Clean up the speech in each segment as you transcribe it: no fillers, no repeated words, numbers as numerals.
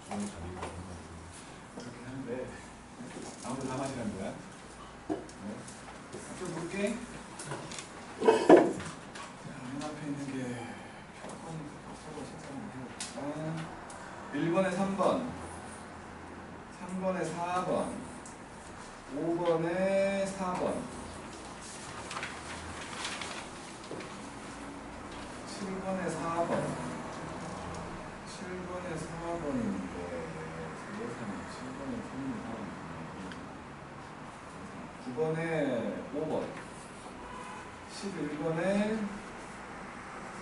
그렇긴 한데 아무도 다 마시는 거야. 좀 볼게. 맨 앞에 있는 게 표건 1번에 3번, 3번에 4번, 5번에 4번, 7번에 4번, 7번에 4번인데 7번에 9번에 5번, 11번에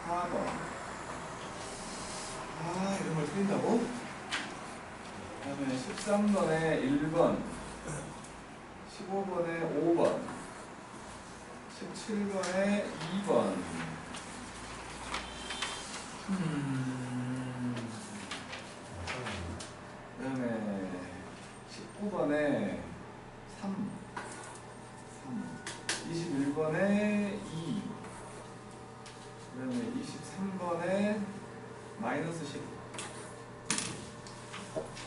4번. 이런 걸 틀린다고? 그 다음에 13번에 1번, 15번에 5번, 17번에 2번. 그 다음에 19번에 3, 21번에 2, 그 다음에 23번에 마이너스 10.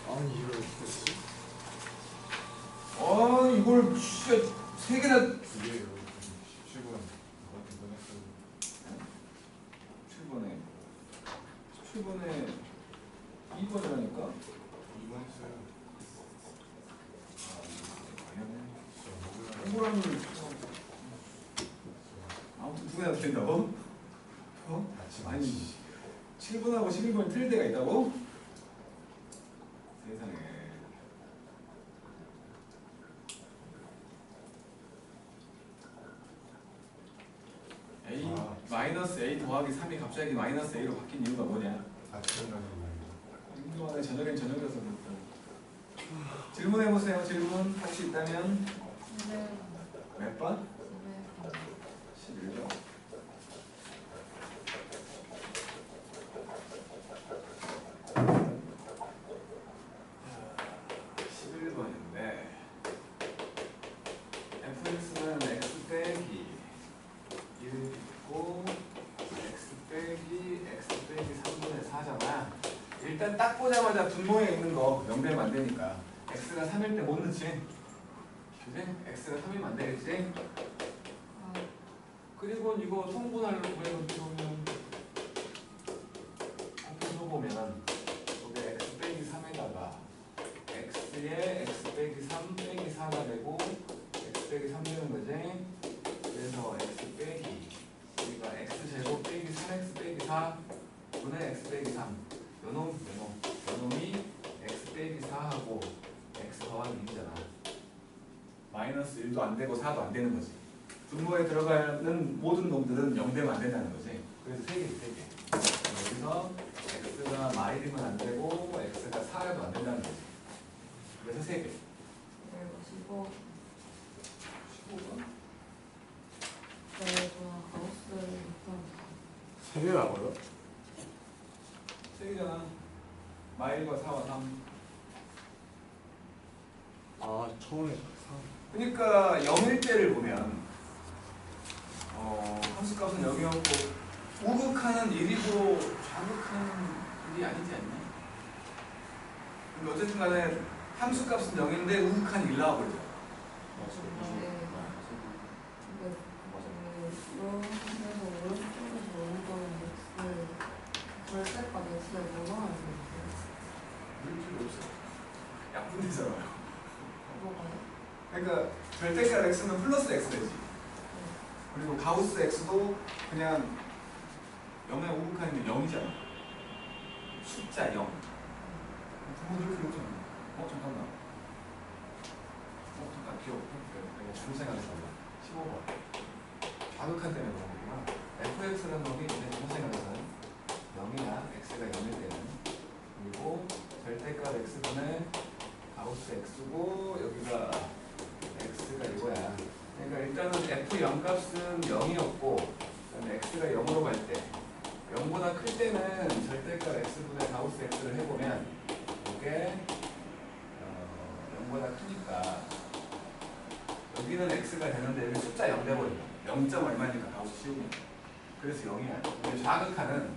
아니 이걸 어떻게 쓰지? 이걸 진짜 3개나. 17번에 2번이라니까? 2번 했어요. 동그라미 아무튼 2개나 틀린다고? 아니 7번하고 11번이 틀릴 때가 있다고? 세상에. A 마이너스 A 더하기 3이 갑자기 마이너스 A로 바뀐 이유가 뭐냐? 운동안에 저녁엔 저녁이라서 그렇다. 질문해보세요. 질문 할 수 있다면. 몇 번? 11번. 11번인데 fx는 x 빼기 1 있고 x 빼기 3분의 4잖아. 일단 딱 보자마자 분모에 있는 거 명대면 안 되니까 x가 3일 때 못 넣지. 그지? x가 3이면 안 되겠지? 그리고 이거 성분할로 구해보면 곱해보면 여기 x 빼기 3에다가 x에 x 빼기 3 빼기 4가 되고 x 빼기 3 되는 거지. 그래서 x 빼기 우리가 x제곱 빼기 3x 빼기 4 분의 x 빼기 3 요놈이 x 빼기 4하고 x 더하기 2잖아. 마이너스 1도 안 되고 4도 안 되는 거지. 분모에 들어가는 모든 놈들은 0되면 안 된다는 거지. 그래서 3개. 여기서 x가 마일이면 안 되고 x가 4라도 안 된다는 거지. 그래서 3개. 15. 15번? 세 개라고요? 3개잖아. 마일과 4와 3. 처음에 3. 그러니까 0일 때를 보면 함수값은 0이었고 우극하는 1이고 좌극하는 1이 아니지 않냐? 근데 어쨌든 간에 함수값은 0인데 우극한 1 나와버리죠. 물 필요 없어. 약분되잖아요. 그러니까 절대값 x는 플러스 x 되지. 그리고 가우스 x도 그냥 0에 우극하는 게 0이잖아. 숫자 0. 부모들 필요 없잖아. 잠깐만. 잠깐 기억. 내가 잘못 생각했었나. 15번. 좌극한 때문에 그런 거구나. fx라는 놈이 이제 잘못 생각해서는 0이야. x가 0일 때는. 그리고 절대값 x분의 가우스 x고 여기가 x가 이거야. 그러니까 일단은 f0 값은 0이었고 그다음에 x가 0으로 갈 때 0보다 클 때는 절대값 x분의 가우스 x를 해보면 이게 0보다 크니까 여기는 x가 되는데 여기 숫자 0 돼버린다. 0. 얼마니까 가우스 씌우면. 그래서 0이야. 근데 좌극하는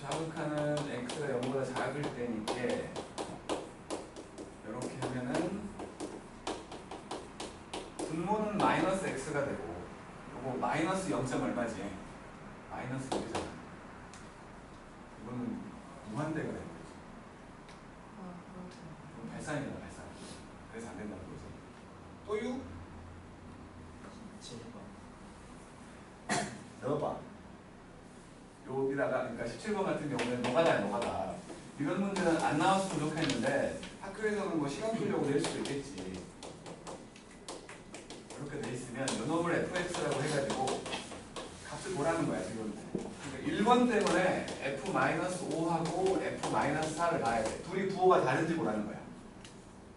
자극하는 x가 0보다 작을 때니까 이렇게 하면은 분모는 마이너스 x가 되고 이거 마이너스 0. 얼마지? 마이너스 1이잖아. 이거는 무한대가 되는 거지. 이건 발산이잖아, 발산. 그래서 안 된다는 거지. 또유? 7번. 넣어봐. 여기다가 그러니까 17번 같은 경우는 노가다야, 노가다. 이런 문제는 안 나왔으면 좋겠는데 학교에서는 뭐 시간 끌려고 낼 수도 있겠지. 이렇게 돼 있으면 요놈을 fx라고 해가지고 값을 보라는 거야 지금. 그러니까 1번 때문에 f-5하고 f-4를 봐야 돼. 둘이 부호가 다른지 보라는 거야.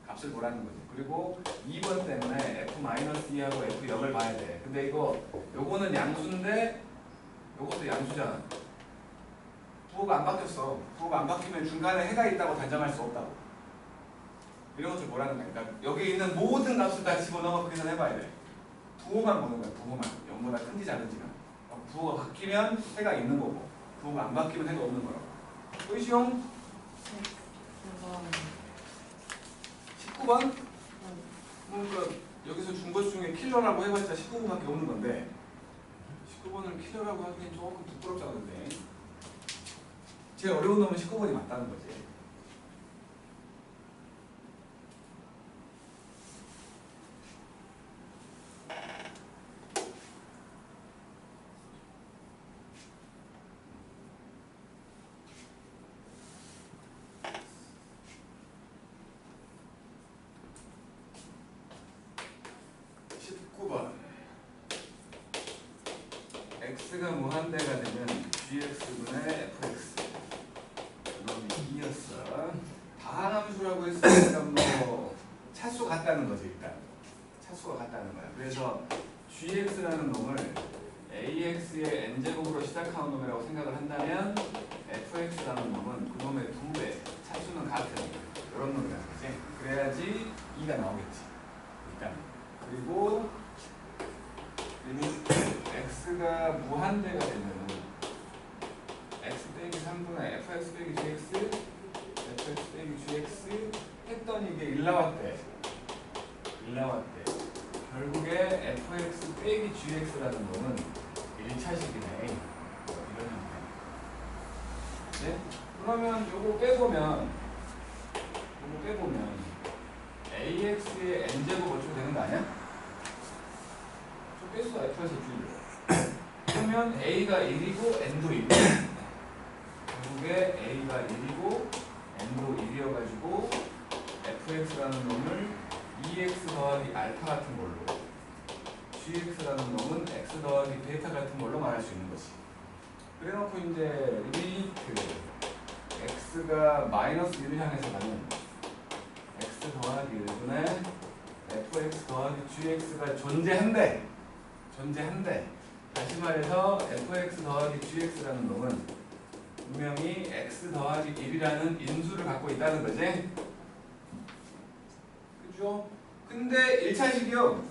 값을 보라는 거지. 그리고 2번 때문에 f-2하고 f0을 봐야 돼. 근데 요거는 양수인데 요것도 양수잖아. 부호가 안 바뀌었어. 부호가 안 바뀌면 중간에 해가 있다고 단정할 수 없다고. 이런 것을 보라는 거야. 그러니까 여기 있는 모든 값을 다 집어넣어 계산해봐야 돼. 부호만 보는 거야. 부호만. 0보다 큰지 작은지가. 부호가 바뀌면 해가 있는 거고 부호가 안 바뀌면 해가 없는 거라고. 보이시용? 19번? 그러니까 여기서 준 것 중에 킬러라고 해봤자 19번밖에 없는 건데 19번을 킬러라고 하기엔 조금 부끄럽지 않은데 제일 어려운 놈은 19번이 맞다는 거지. x가 무한대가 되면 gx분의 fx 그놈이 2였어. 다항함수라고 했으니까 뭐 차수 같다는 거지. 일단 차수가 같다는 거야. 그래서 gx라는 놈을 ax의 n제곱으로 시작하는 놈이라고 생각을 한다면 fx라는 놈은 그 놈의 2배 차수는 같은 이런 놈이라는 거지. 그래야지 2가 나오겠지. 일단 그리고 x가 무한대가 되면 x 빼기 3분의 fx 빼기 gx fx 빼기 gx 했더니 이게 1 나왔대. 1 나왔대. 결국에 fx 빼기 gx라는 놈은 1차식이네. 이런 형태. 네? 그러면 요거 빼보면 ax의 n제곱 어떻게 되는 거 아니야? 빼서 f에서 줄여. 그러면 a가 1이고 n도 1. 결국에 a가 1이고 n도 1이어가지고 fx라는 놈을 2x 더하기 알파 같은 걸로 gx라는 놈은 x 더하기 베타 같은 걸로 말할 수 있는 거지. 그래놓고 이제 리미트 x가 마이너스 1을 향해서 가는 x 더하기 1분의 fx 더하기 gx가 존재한대. 다시 말해서 fx 더하기 gx라는 놈은 분명히 x 더하기 1이라는 인수를 갖고 있다는 거지. 그죠? 근데 1차식이요.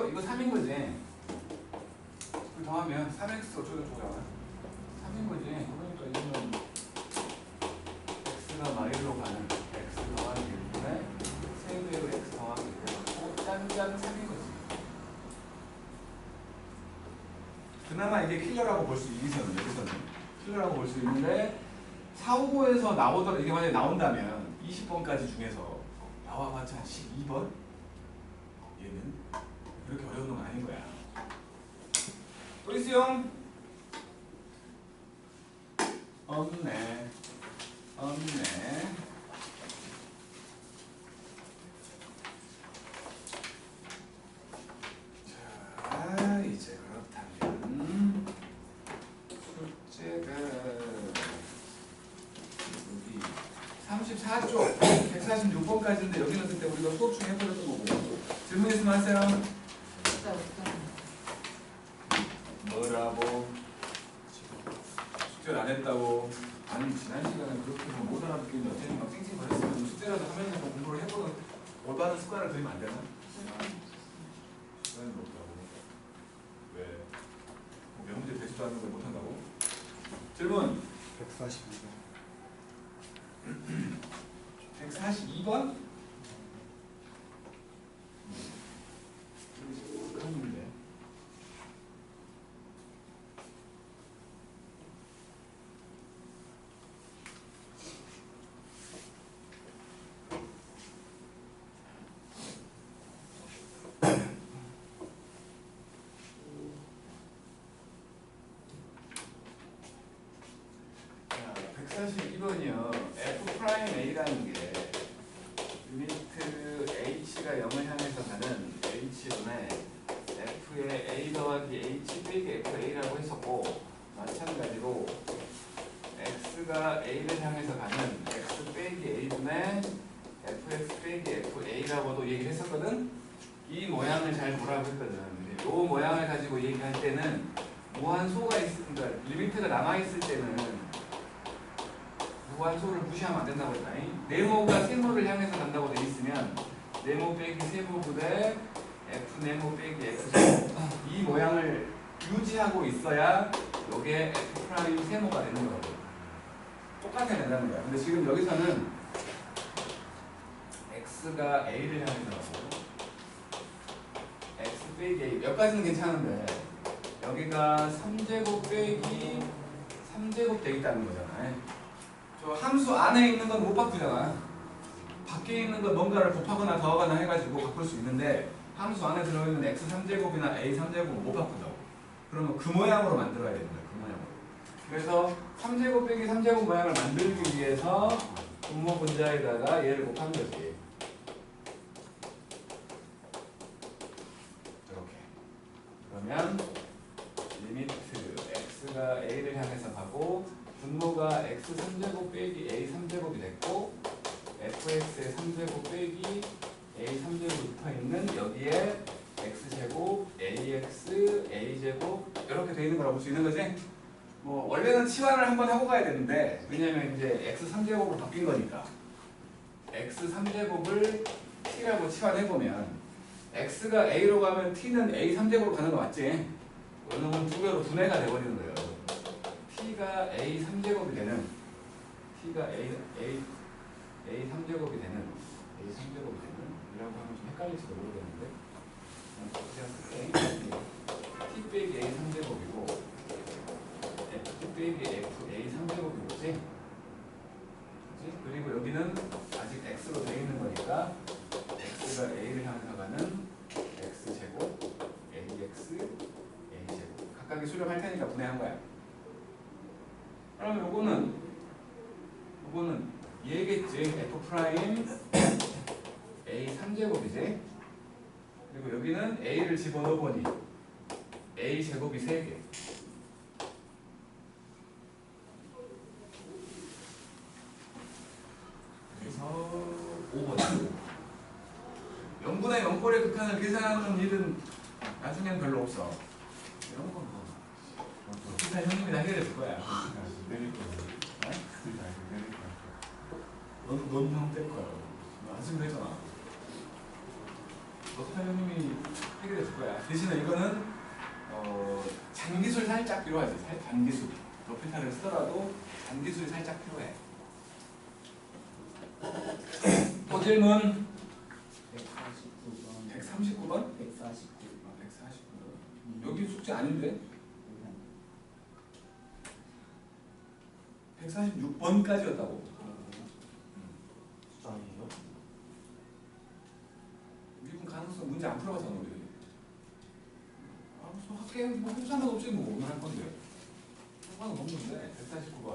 이거 3인 거지. 그 더하면 3x 어쩌고저쩌고잖아. 3인 거지. 그러니까 이거는 x가 마일로 가는 x 더하기 1분의 세배로 x 더하기 1 짠짠 3인 거지. 그나마 이게 킬러라고 볼 수 있는 여기서는 킬러라고 볼 수 있는데 4, 5에서 나오더라. 이게 만약에 나온다면 20번까지 중에서 나와봤자 한 12번? 얘는 그렇게 어려운 건 아닌 거야. 또 있어요? 없네. 자, 이제 그렇다면 숙제가 여기 34쪽 146번까지인데 여기는 그때 우리가 수업 중에 해버렸던 거고. 질문 있으면 하세요. 뭐라고? 숙제를 안 했다고? 아니 지난 시간에 그렇게 못 알아듣겠는데 어쨌든 막 찡찡거렸으면 숙제라도 하면서 공부를 해보는 올바른 습관을 들이면 안 되나? 습관이 없다고. 왜? 뭐 명문제 되지도 않는 걸 못한다고? 질문 142번. 142번? 큰 문제. 자, 142번이요. F'A라는 게 리미트 H가 0을 향해서 가는 H분의 F의 A 더하기 H 빼기 FA라고 했었고, 마찬가지로 X가 A를 향해서 가는 X 빼기 A분의 FX 빼기 FA라고도 얘기를 했었거든. 이 모양을 잘 보라고 했거든. 이 모양을 가지고 얘기할 때는 무한소가 있으니까 리미트가 남아있을 때는 무한소를 무시하면 안 된다고 했다. 네모가 세모를 향해서 간다고 돼 있으면 네모 빼기 세모 부대 F 네모 빼기 X 세모 이 모양을 유지하고 있어야 이게 F 프라임 세모가 되는 거고 똑같아야 된다는 거야. 근데 지금 여기서는 X가 A를 향해서 가고 X 빼기 A 몇 가지는 괜찮은데 여기가 3제곱 빼기 3제곱 되겠다는 거잖아. 저 함수 안에 있는 건 못 바꾸잖아. 밖에 있는 건 뭔가를 곱하거나 더하거나 해가지고 바꿀 수 있는데 함수 안에 들어있는 x 3제곱이나 a 3제곱은 못 바꾸죠. 그러면 그 모양으로 만들어야 되는 거야. 그 모양으로. 그래서 3제곱 빼기 3제곱 모양을 만들기 위해서 분모 분자에다가 얘를 곱한 거지. 이렇게. 그러면 리미트 x가 a를 향해서 가고 분모가 x 3제곱 빼기 a 3제곱이 됐고 fx의 3제곱 빼기 a 3제곱이 붙어있는 여기에 x제곱 ax a제곱 이렇게 돼 있는 거라고 볼 수 있는 거지? 뭐 원래는 치환을 한번 하고 가야 되는데 왜냐면 이제 x 3제곱으로 바뀐 거니까 x 3제곱을 t라고 치환해보면 x가 a로 가면 t는 a 3제곱으로 가는 거 맞지? 그러면 두 배로 분해가 돼버리는 거예요. t가 a 3제곱이 되는 t가 a 3제곱이 되는 이라고 하면 좀 헷갈릴지도 모르겠는데 제가 쓸게 t 빼기 a 3제곱이고 f 빼기 f a 3제곱인 거지. 그리고 여기는 아직 x로 되어 있는 거니까 x가 a를 향해서 가는 x제곱 ax a제곱 각각이 수렴할 테니까 분해한 거야. 그러면 요거는 얘겠지. f 프라임 a 3제곱이지. 그리고 여기는 a를 집어넣어보니 a 제곱이 3개. 그래서 5번. 0분의 0꼴의 극한을 계산하는 일은 나중에는 별로 없어. 이런 건 뭐. 기타 형님이 다 해결해 줄 거야. 넌 형 뗄 거야. 너 안쓰면 되잖아. 너 기타 형님이 해결해 줄 거야. 대신에 이거는 잔기술 살짝 필요하지. 잔기술. 로피타를 쓰더라도 잔기술이 살짝 필요해. 또 질문 149번 139번? 149 149번. 여기 숙제 아닌데? 146번까지였다고. 숫자이에요? 미분 가능성 문제 안 풀어봤잖아 우리. 학계 뭐 상관 없지 뭐 오늘 할 건데. 상관은 없는데 149번.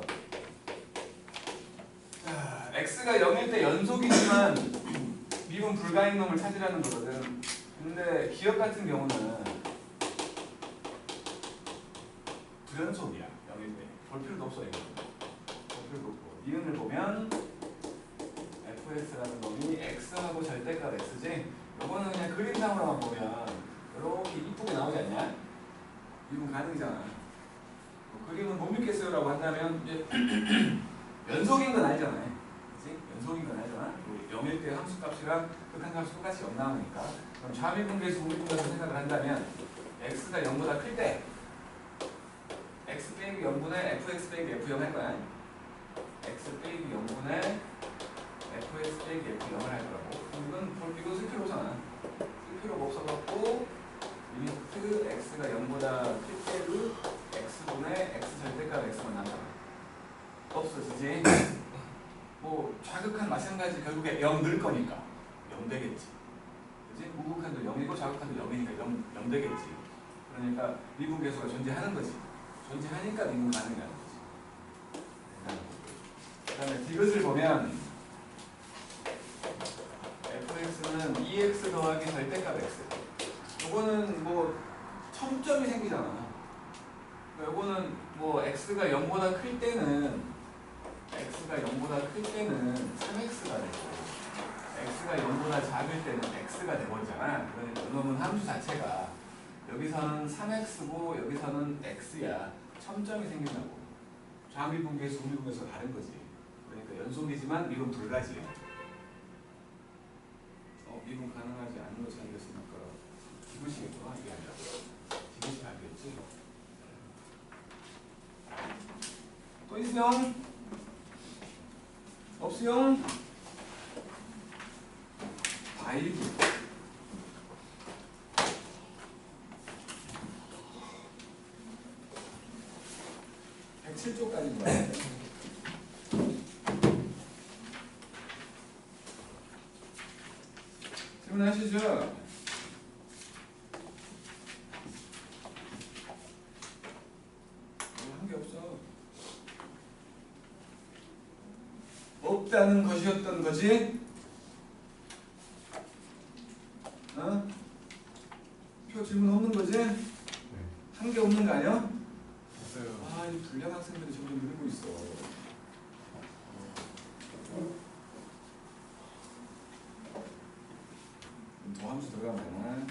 자, x가 0일 때 연속이지만 미분 불가인 놈을 찾으라는 거거든. 근데 기억 같은 경우는 불연속이야. 0일 때. 볼 필요도 없어 이거. 볼 필요도 없고. 니은을 보면 fx라는 놈이 x하고 절대값 x지. 요거는 그냥 그림상으로만 보면 이렇게 이쁘게 나오지 않냐? 미분 가능이잖아. 그림은 못 믿겠어요라고 한다면 이제 연속인 건 아니잖아요. 그치? 연속인 건 아니잖아. 0일 때 함수값이랑 극한값이 똑같이 0 나오니까. 그럼 좌미분계수 우미분계수 생각을 한다면 x가 0보다 클 때 x 빼기 0분의 fx 빼기 f0 할 거야. x 빼기 0분의 fx 빼기 f0을 할 거라고. 이건 쓸 필요잖아. 쓸 필요가 없어갖고 리미트 x가 0보다 클 때도 x분의 x 절대값 x만 나와. 없어지지. 뭐 좌극한 마찬가지 결국에 0 늘 거니까 0 되겠지. 그지? 우극한도 0이고 좌극한도 0이니까 0 되겠지. 그러니까 미분 계수가 존재하는 거지. 존재하니까 미분 가능하는 거지. 그 다음에 이것을 보면 fx는 2x 더하기 절대값 x. 요거는 뭐 첨점이 생기잖아. 요거는 뭐 x가 0보다 클 때는 3x가 되고 x가 0보다 작을 때는 x가 돼버리잖아. 그러니까 이놈은 함수 자체가 여기서는 3x고 여기서는 x야. 첨점이 생긴다고. 좌미분계수, 우미분계수가 다른 거지. 그러니까 연속이지만 미분 불가지. 미분 가능하지 않는 거 찾겠으니까 기분시겠구나. 이게 아니라 기분시 알겠지? 또 있어요? 없어요? 바이브 107쪽까지 봐야 돼. 질문하시죠? 한 게 없어. 없다는 것이었던 거지? 어? 표 질문 없는 거지? 한 게 없는 거 아니야? 없어요. 아, 이 불량 학생들이 점점 늘고 있어. 도함수 들어가면 되나?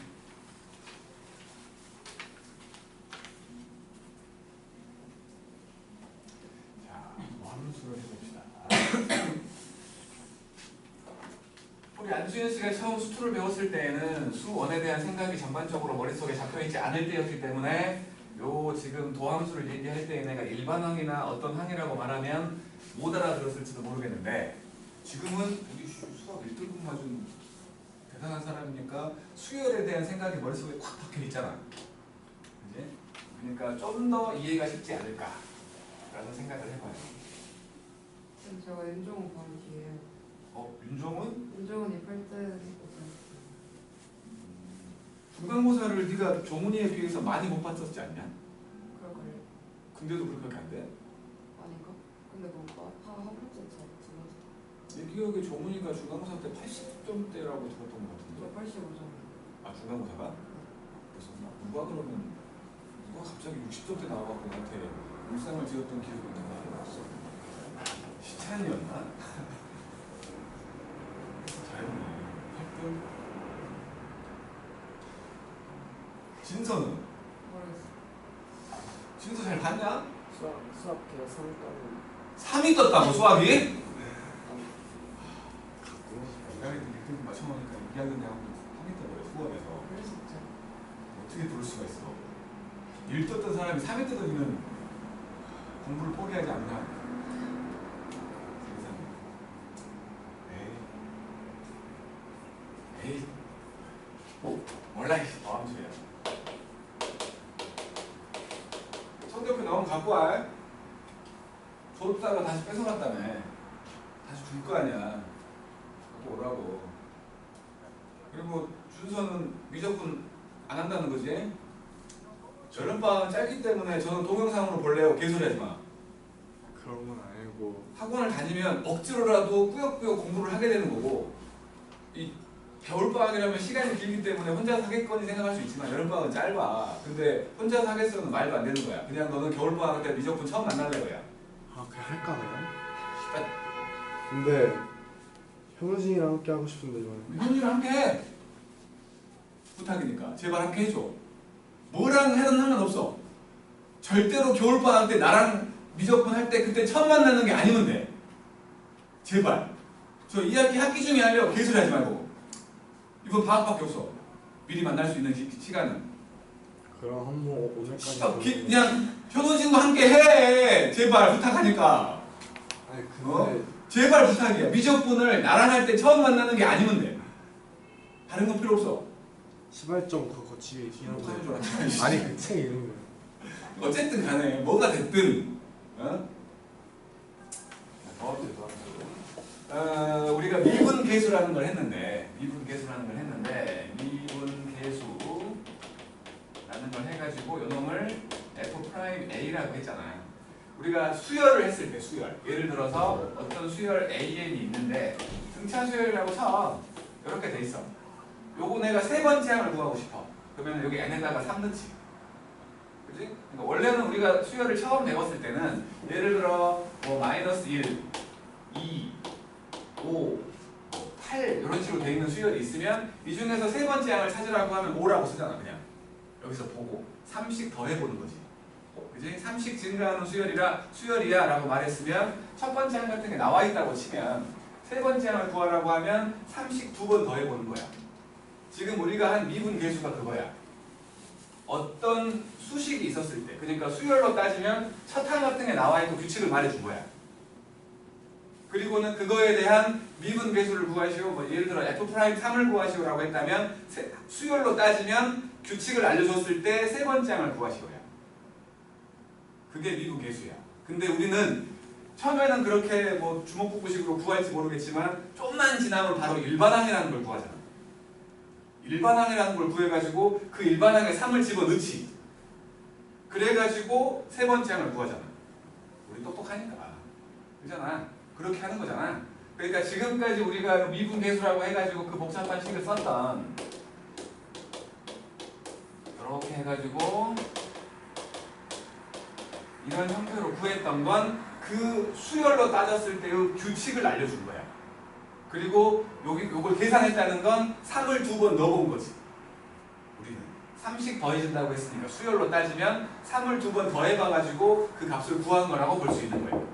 자, 도함수를 해봅시다. 우리 안수현 씨가 처음 수투를 배웠을 때에는 수원에 대한 생각이 전반적으로 머릿속에 잡혀있지 않을 때였기 때문에 요 지금 도함수를 얘기할 때 내가 일반항이나 어떤 항이라고 말하면 못 알아들었을지도 모르겠는데 지금은 우리 수학 1등급 맞은 대단한 사람이니까 수열에 대한 생각이 머릿속에 꽉 박혀있잖아. 그지? 그러니까 좀 더 이해가 쉽지 않을까라는 생각을 해봐요. 제가 윤종은 바로 뒤에요. 윤종은? 윤종은이 8등. 중간고사를 네가 조문이에 비해서 많이 못 봤었지 않냐? 그럴걸요? 근데도 그렇게 안 돼? 아닌가? 근데 뭐 한 번째 저 내 기억에 조문이가 중간고사 때 80점대라고 들었던 것 같은데. 85점. 아, 중간고사가? 그랬었나? 누가 갑자기 60점대 나와갖고 나한테 울상을 지었던 기억이 있는데 시찬이었나? 잘했네. 8등. 진서는? 모르겠어. 진서 잘 봤냐? 수학 계속 3까지 3이 떴다고 수학이? 내가 1등 맞춰놓으니까 2학년 내가 3이 떠버려 수학에서. 그럴 수 있죠. 어떻게 그럴 수가 있어? 1 떴던 사람이 3이 떠더니는 공부를 포기하지 않나? 세상에. 에이. 몰라. 암수야. 성적표 나오면 갖고 와. 줬다가 다시 뺏어갔다며. 다시 줄 거 아니야. 갖고 오라고. 그리고 준서는 미적분 안 한다는 거지? 여름방학은 짧기 때문에 저는 동영상으로 볼래요. 개소리하지 마. 그런 건 아니고 학원을 다니면 억지로라도 꾸역꾸역 공부를 하게 되는 거고 이 겨울방학이라면 시간이 길기 때문에 혼자서 하겠거니 생각할 수 있지만 여름방학은 짧아. 근데 혼자서 하겠어는 말도 안 되는 거야. 그냥 너는 겨울방학 때 미적분 처음 만날래 거야. 아 그냥 할까 그냥? 씨발, 근데 현우진이랑 함께 하고 싶은데 이번에 현이랑 함께 해. 부탁이니까 제발 함께 해줘. 뭐랑 해도 상관없어. 절대로 겨울방학 때 나랑 미적분 할 때 그때 처음 만나는 게 아니면 돼. 제발. 저 2학기 학기 중에 하려고 개소리 하지 말고. 이번 방학밖에 없어. 미리 만날 수 있는 시간은. 그럼 한번 오늘까지. 씨발, 그냥 효도진과 함께 해. 제발 부탁하니까. 아니 근데 제발 부탁이야. 미적분을 나랑 할 때 처음 만나는 게 아니면 돼. 다른 건 필요 없어. 시발점 그거 뒤에 하는 줄 뒤에. 알았지. 아니 그 책 이름이. 어쨌든 간에 뭐가 됐든 우리가 미분 계수라는 걸 했는데 미분 계수라는 걸 해가지고 요놈을 F'A라고 했잖아요. 우리가 수열을 했을 때 수열, 예를 들어서 어떤 수열 AN이 있는데 등차 수열이라고 쳐. 이렇게 돼 있어. 요거 내가 세 번째 항을 구하고 싶어. 그러면 여기 n에다가 3 넣지. 그지? 그러니까 원래는 우리가 수열을 처음 배웠을 때는 예를 들어 뭐 마이너스 1, 2, 5, 8 이런 식으로 돼 있는 수열이 있으면 이 중에서 세 번째 항을 찾으라고 하면 5라고 쓰잖아. 그냥 여기서 보고 3씩 더해보는 거지. 그지? 3씩 증가하는 수열이야 라고 말했으면 첫 번째 항 같은 게 나와 있다고 치면 세 번째 항을 구하라고 하면 3씩 2번 더해보는 거야. 지금 우리가 한 미분 계수가 그거야. 어떤 수식이 있었을 때, 그러니까 수열로 따지면 첫 항 같은 게 나와 있고 규칙을 말해준 거야. 그리고는 그거에 대한 미분 계수를 구하시오. 뭐 예를 들어 F'3을 구하시오라고 했다면 수열로 따지면 규칙을 알려줬을 때 세 번째 항을 구하시오야. 그게 미분 계수야. 근데 우리는 처음에는 그렇게 뭐 주먹구구식으로 구할지 모르겠지만 좀만 지나면 바로 일반항이라는 걸 구하잖아. 일반항이라는 걸 구해가지고 그 일반항에 3을 집어넣지. 그래가지고 세 번째 항을 구하잖아. 우리 똑똑하니까. 그잖아. 그렇게 하는 거잖아. 그러니까 지금까지 우리가 미분 계수라고 해가지고 그 복잡한 식을 썼던 이렇게 해가지고 이런 형태로 구했던 건 그 수열로 따졌을 때의 규칙을 알려준 거야. 그리고 요걸 계산했다는 건 3을 2번 넣어본 거지. 우리는 3씩 더해진다고 했으니까 수열로 따지면 3을 2번 더해봐가지고 그 값을 구한 거라고 볼 수 있는 거예요.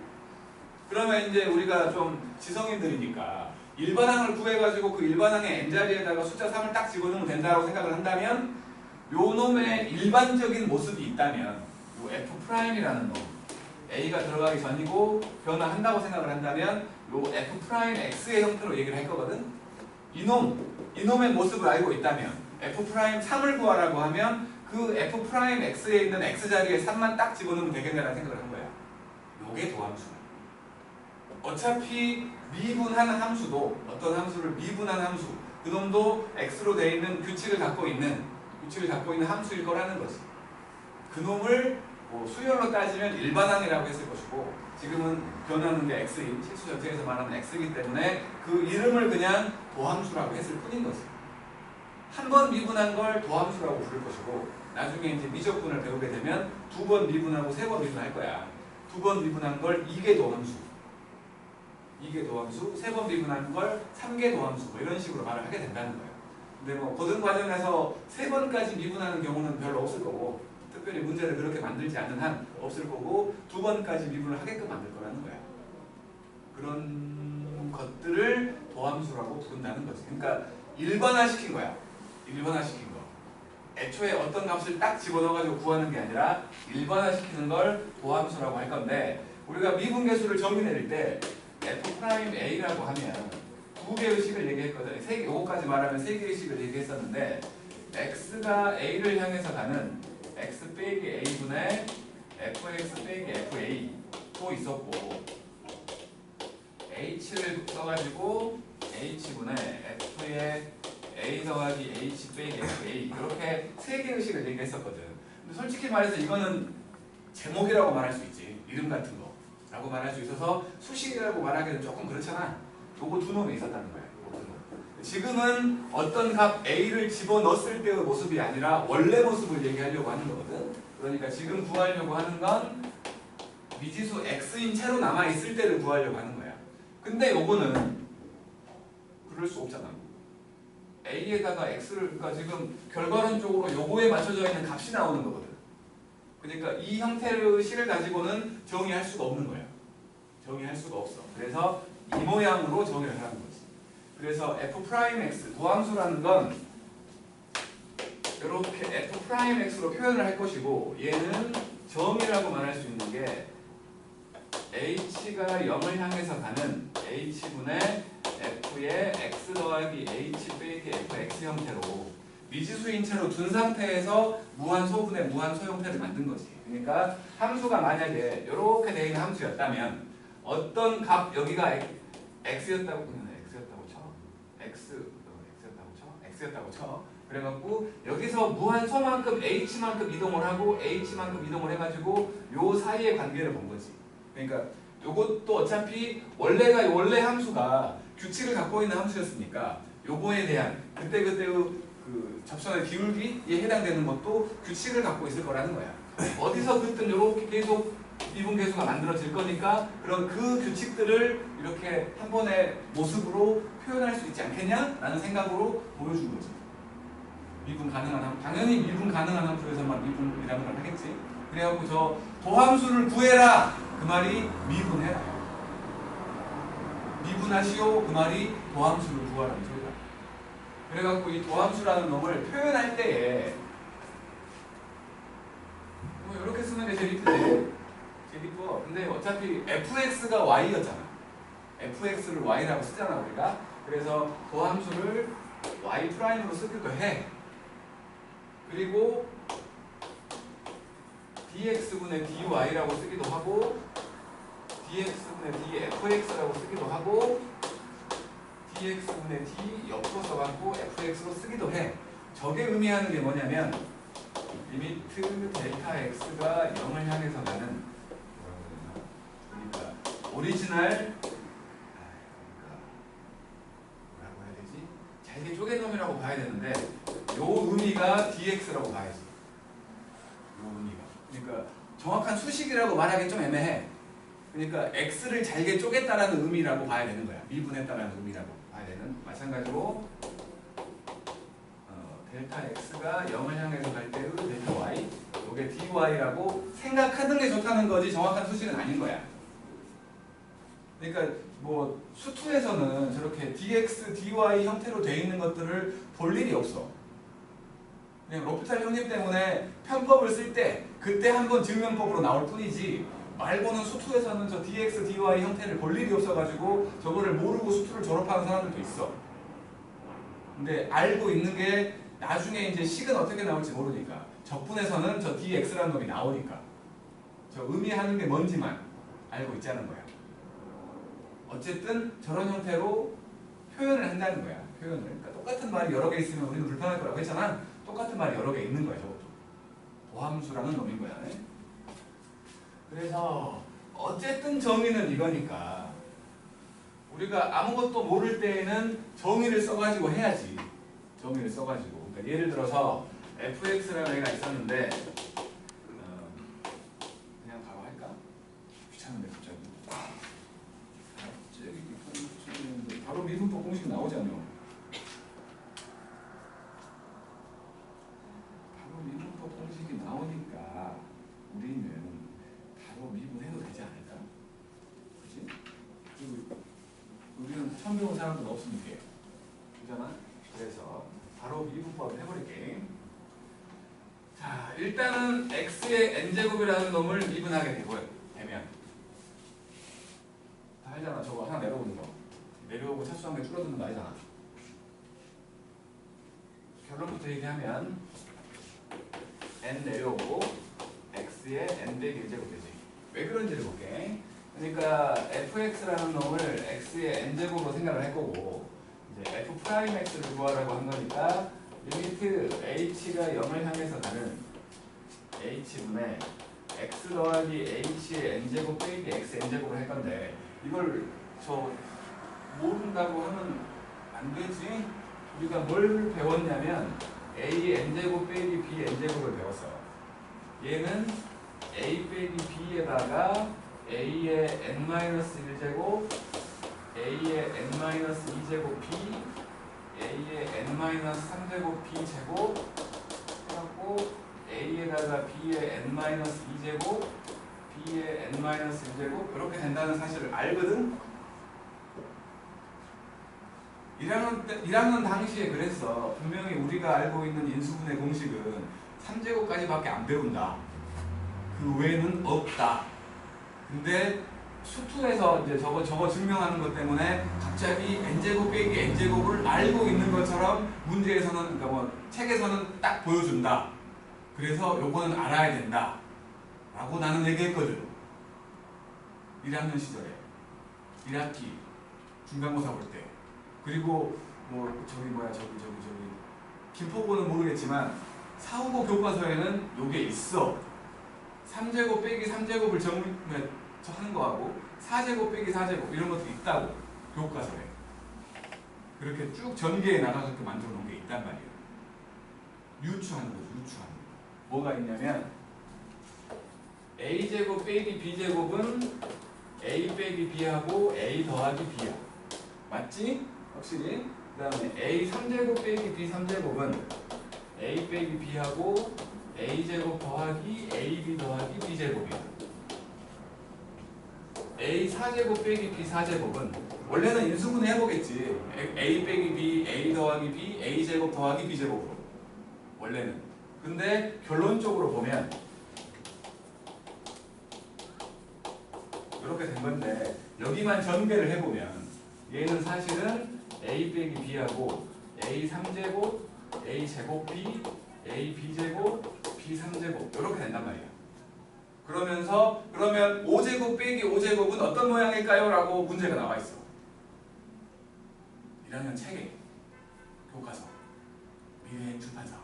그러면 이제 우리가 좀 지성인들이니까 일반항을 구해가지고 그 일반항의 n자리에다가 숫자 3을 딱 집어넣으면 된다고 생각을 한다면 요 놈의 일반적인 모습이 있다면 요 F'이라는 놈 A가 들어가기 전이고 변화한다고 생각을 한다면 요 F'X의 형태로 얘기를 할 거거든. 이놈의 모습을 알고 있다면 F'3을 구하라고 하면 그 F'X에 있는 X자리에 3만 딱 집어넣으면 되겠네라는 생각을 한 거야. 요게 도함수야. 어차피 미분하는 함수도 어떤 함수를 미분한 함수 그놈도 X로 되어 있는 규칙을 갖고 있는 함수일 거라는 거지. 그놈을 뭐 수열로 따지면 일반항이라고 했을 것이고 지금은 변하는 게 X인 실수전체에서 말하는 X이기 때문에 그 이름을 그냥 도함수라고 했을 뿐인 거지. 한 번 미분한 걸 도함수라고 부를 것이고 나중에 이제 미적분을 배우게 되면 2번 미분하고 3번 미분할 거야. 2번 미분한 걸 2개 도함수 3번 미분한 걸 3개 도함수 뭐 이런 식으로 말을 하게 된다는 거예요. 근데 뭐 고등 과정에서 3번까지 미분하는 경우는 별로 없을 거고 특별히 문제를 그렇게 만들지 않는 한 없을 거고 2번까지 미분을 하게끔 만들 거라는 거야. 그런 것들을 도함수라고 부른다는 거지. 그러니까 일반화시킨 거야. 일반화시킨 거. 애초에 어떤 값을 딱 집어넣어가지고 구하는 게 아니라 일반화시키는 걸 도함수라고 할 건데 우리가 미분계수를 정의 내릴 때 F'A라고 하면 두 개의 식을 얘기했거든. 요거까지 말하면 세 개의 식을 얘기했었는데 X가 A를 향해서 가는 X 빼기 A분의 Fx 빼기 FA 또 있었고 H를 써가지고 H분의 F의 A 더하기 H 빼기 FA 이렇게 세 개의 식을 얘기했었거든. 근데 솔직히 말해서 이거는 제목이라고 말할 수 있지. 이름 같은 거 라고 말할 수 있어서 수식이라고 말하기는 조금 그렇잖아. 요거 두 놈이 있었다는 거야. 지금은 어떤 값 A를 집어넣었을 때의 모습이 아니라 원래 모습을 얘기하려고 하는 거거든. 그러니까 지금 구하려고 하는 건 미지수 X인 채로 남아있을 때를 구하려고 하는 거야. 근데 요거는 그럴 수 없잖아. A에다가 X를 그러니까 지금 결과론적으로 요거에 맞춰져 있는 값이 나오는 거거든. 그러니까 이 형태의 식을 가지고는 정의할 수가 없는 거야. 정의할 수가 없어. 그래서 이 모양으로 정의를 하는 거지. 그래서 F'X 도함수라는 건 이렇게 F'X로 표현을 할 것이고 얘는 점이라고 말할 수 있는 게 H가 0을 향해서 가는 H분의 F의 X 더하기 H 빼기 Fx 형태로 미지수인체로 둔 상태에서 무한소분의 무한소 형태를 만든 거지. 그러니까 함수가 만약에 이렇게 되어 있는 함수였다면 어떤 값 여기가 X였다고 쳐. X였다고 쳐. 그래갖고 여기서 무한소만큼 H만큼 이동을 하고 H만큼 이동을 해가지고 요 사이의 관계를 본 거지. 그러니까 요것도 어차피 원래 함수가 규칙을 갖고 있는 함수였으니까 요거에 대한 그때그때의 그 접선의 기울기에 해당되는 것도 규칙을 갖고 있을 거라는 거야. 어디서 그든 이렇게 계속 미분계수가 만들어질 거니까 그런 그 규칙들을 이렇게 한 번의 모습으로 표현할 수 있지 않겠냐라는 생각으로 보여준 거지. 미분 가능한 함수, 당연히 미분 가능한 함수에서만 미분이라는 걸 하겠지. 그래갖고 저 도함수를 구해라 그 말이 미분해라. 미분하시오 그 말이 도함수를 구하라는 소리다. 그래갖고 이 도함수라는 놈을 표현할 때에 뭐 이렇게 쓰는 게 제일 이쁘지. 제일 이뻐. 근데 어차피 fx가 y였잖아. fx를 y라고 쓰잖아 우리가. 그래서 도함수를 y 프라임으로 쓰기도 해. 그리고 dx분의 dy라고 쓰기도 하고 dx분의 dfx라고 쓰기도 하고 dx분의 d 옆으로 써갖고 fx로 쓰기도 해. 저게 의미하는 게 뭐냐면 리미트 델타 x가 0을 향해서 가는 그러니까 오리지널 뭐라고 해야 되지? 잘게 쪼갠 놈이라고 봐야 되는데 요 의미가 dx라고 봐야지. 요 의미가. 그러니까 정확한 수식이라고 말하기 좀 애매해. 그러니까 x를 잘게 쪼갰다라는 의미라고 봐야 되는 거야. 미분했다라는 의미라고 봐야 되는. 마찬가지로 델타 x가 0을 향해서 갈 때의 델타 y, 이게 dy라고 생각하는 게 좋다는 거지 정확한 수식은 아닌 거야. 그러니까 뭐 수투에서는 저렇게 dx, dy 형태로 되어 있는 것들을 볼 일이 없어. 그냥 로피탈 형님 때문에 편법을 쓸 때 그때 한번 증명법으로 나올 뿐이지 말고는 수투에서는 저 dx, dy 형태를 볼 일이 없어가지고 저거를 모르고 수투를 졸업하는 사람들도 있어. 근데 알고 있는 게 나중에 이제 식은 어떻게 나올지 모르니까 적분에서는 저 dx라는 놈이 나오니까 저 의미하는 게 뭔지만 알고 있자는 거야. 어쨌든 저런 형태로 표현을 한다는 거야. 표현을. 그러니까 똑같은 말이 여러 개 있으면 우리는 불편할 거라고 했잖아. 똑같은 말이 여러 개 있는 거야. 저것도. 도함수라는 놈인 거야. 네? 그래서 어쨌든 정의는 이거니까 우리가 아무것도 모를 때에는 정의를 써가지고 해야지. 정의를 써가지고. 그러니까 예를 들어서 fx라는 애가 있었는데 그냥 바로 할까? 귀찮은데 갑자기. 바로 미분법 공식 나오잖아요. 바로 미분법 공식이 나오니까 우리는 바로 미분해도 되지 않을까? 그치? 그리고 우리는 처음 배운 사람도 없으면 돼. 그잖아? 그래서 바로 미분법을 해버릴게. 자, 일단은 x의 n제곱이라는 놈을 미분하게 되면 다 알잖아. 저거 하나 내려오는 거. 내려오고 차수한 게 줄어드는 거 아니잖아. 결론부터 얘기하면 n 내려오고 x의 n 빼기 1제곱 되지. 왜 그런지를 볼게. 그러니까 fx라는 놈을 x의 n제곱으로 생각을 할 거고 이제 f'x를 구하라고 한 거니까 리미트 h가 0을 향해서 가는 h분의 x 더하기 h의 n제곱 빼기 x n제곱을 할 건데 이걸 저 모른다고 하면 안 되지. 우리가 뭘 배웠냐면 a의 n제곱 빼기 b n제곱을 배웠어. 얘는 a 빼기 b에다가 a의 n-1제곱 a의 n-2제곱 b a의 n-3제곱 b 제곱 해갖고 a에다가 b의 n-2제곱 b의 n-1제곱 이렇게 된다는 사실을 알거든. 1학년 당시에 그랬어. 분명히 우리가 알고 있는 인수분해 공식은 3제곱까지밖에 안 배운다. 그 외에는 없다. 근데 수투에서 이제 저거 증명하는 것 때문에 갑자기 n제곱 빼기 n제곱을 알고 있는 것처럼 문제에서는, 그러니까 뭐 책에서는 딱 보여준다. 그래서 요거는 알아야 된다. 라고 나는 얘기했거든. 1학년 시절에. 1학기 중간고사 볼 때. 그리고 뭐 저기 김포고는 모르겠지만 사후고 교과서에는 요게 있어. 3제곱 빼기 3제곱을 하는 거하고 4제곱 빼기 4제곱 이런 것도 있다고 교과서에. 그렇게 쭉 전개해 나가서 만들어 놓은 게 있단 말이에요. 유추하는 거죠. 유추하는 거. 뭐가 있냐면 a제곱 빼기 b제곱은 a 빼기 b하고 a 더하기 b야. 맞지? 확실히? 그 다음에 a 3제곱 빼기 b 3제곱은 a 빼기 b하고 a제곱 더하기 ab 더하기 b제곱이야. a 4제곱 빼기 b 4제곱은 원래는 인수분해 해보겠지. a 빼기 b, a 더하기 b, a제곱 더하기 b제곱으로. 원래는. 근데 결론적으로 보면 이렇게 된 건데 여기만 전개를 해보면 얘는 사실은 a 빼기 b하고 a 3제곱, a 제곱 b, a b제곱, b 3제곱 이렇게 된단 말이야. 그러면 5제곱 빼기 5제곱은 어떤 모양일까요? 라고 문제가 나와 있어. 1학년 책에 교과서 미래행 출판사.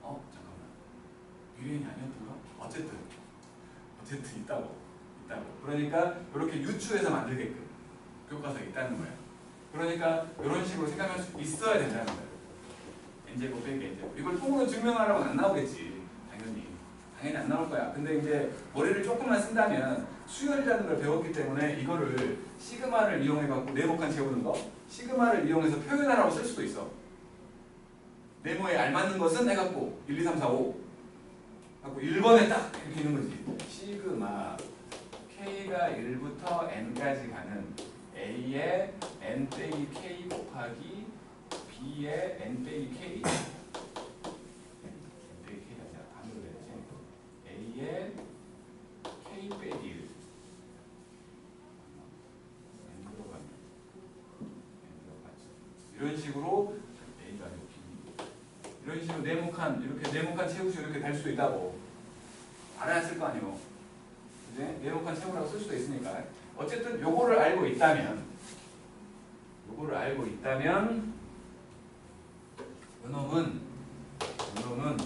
잠깐만. 미래행이 아니었던가? 어쨌든 있다고. 그러니까 이렇게 유추해서 만들게끔 교과서에 있다는 거야. 그러니까 이런 식으로 생각할 수 있어야 된다는 거야. n제곱 빼기 n제곱. 이걸 통으로 증명하라고는 안 나오겠지. 당연히 안 나올 거야. 근데 이제 머리를 조금만 쓴다면 수열이라는 걸 배웠기 때문에 이거를 시그마를 이용해갖고 네모칸 채우는 거, 시그마를 이용해서 표현하라고 쓸 수도 있어. 네모에 알맞는 것은 해갖고 1, 2, 3, 4, 5 갖고 1번에 딱 이렇게 있는 거지. 시그마 K가 1부터 N까지 가는 A의 N 빼기 K 곱하기 B의 N 빼기 K A의 K 빼기 1 이런 식으로 A가 이런 식으로 네모칸 채우시 이렇게 될 수도 있다고 알아야 쓸 거 아니에요. 이제 네모칸 채우라고 쓸 수도 있으니까 어쨌든 요거를 알고 있다면 요놈은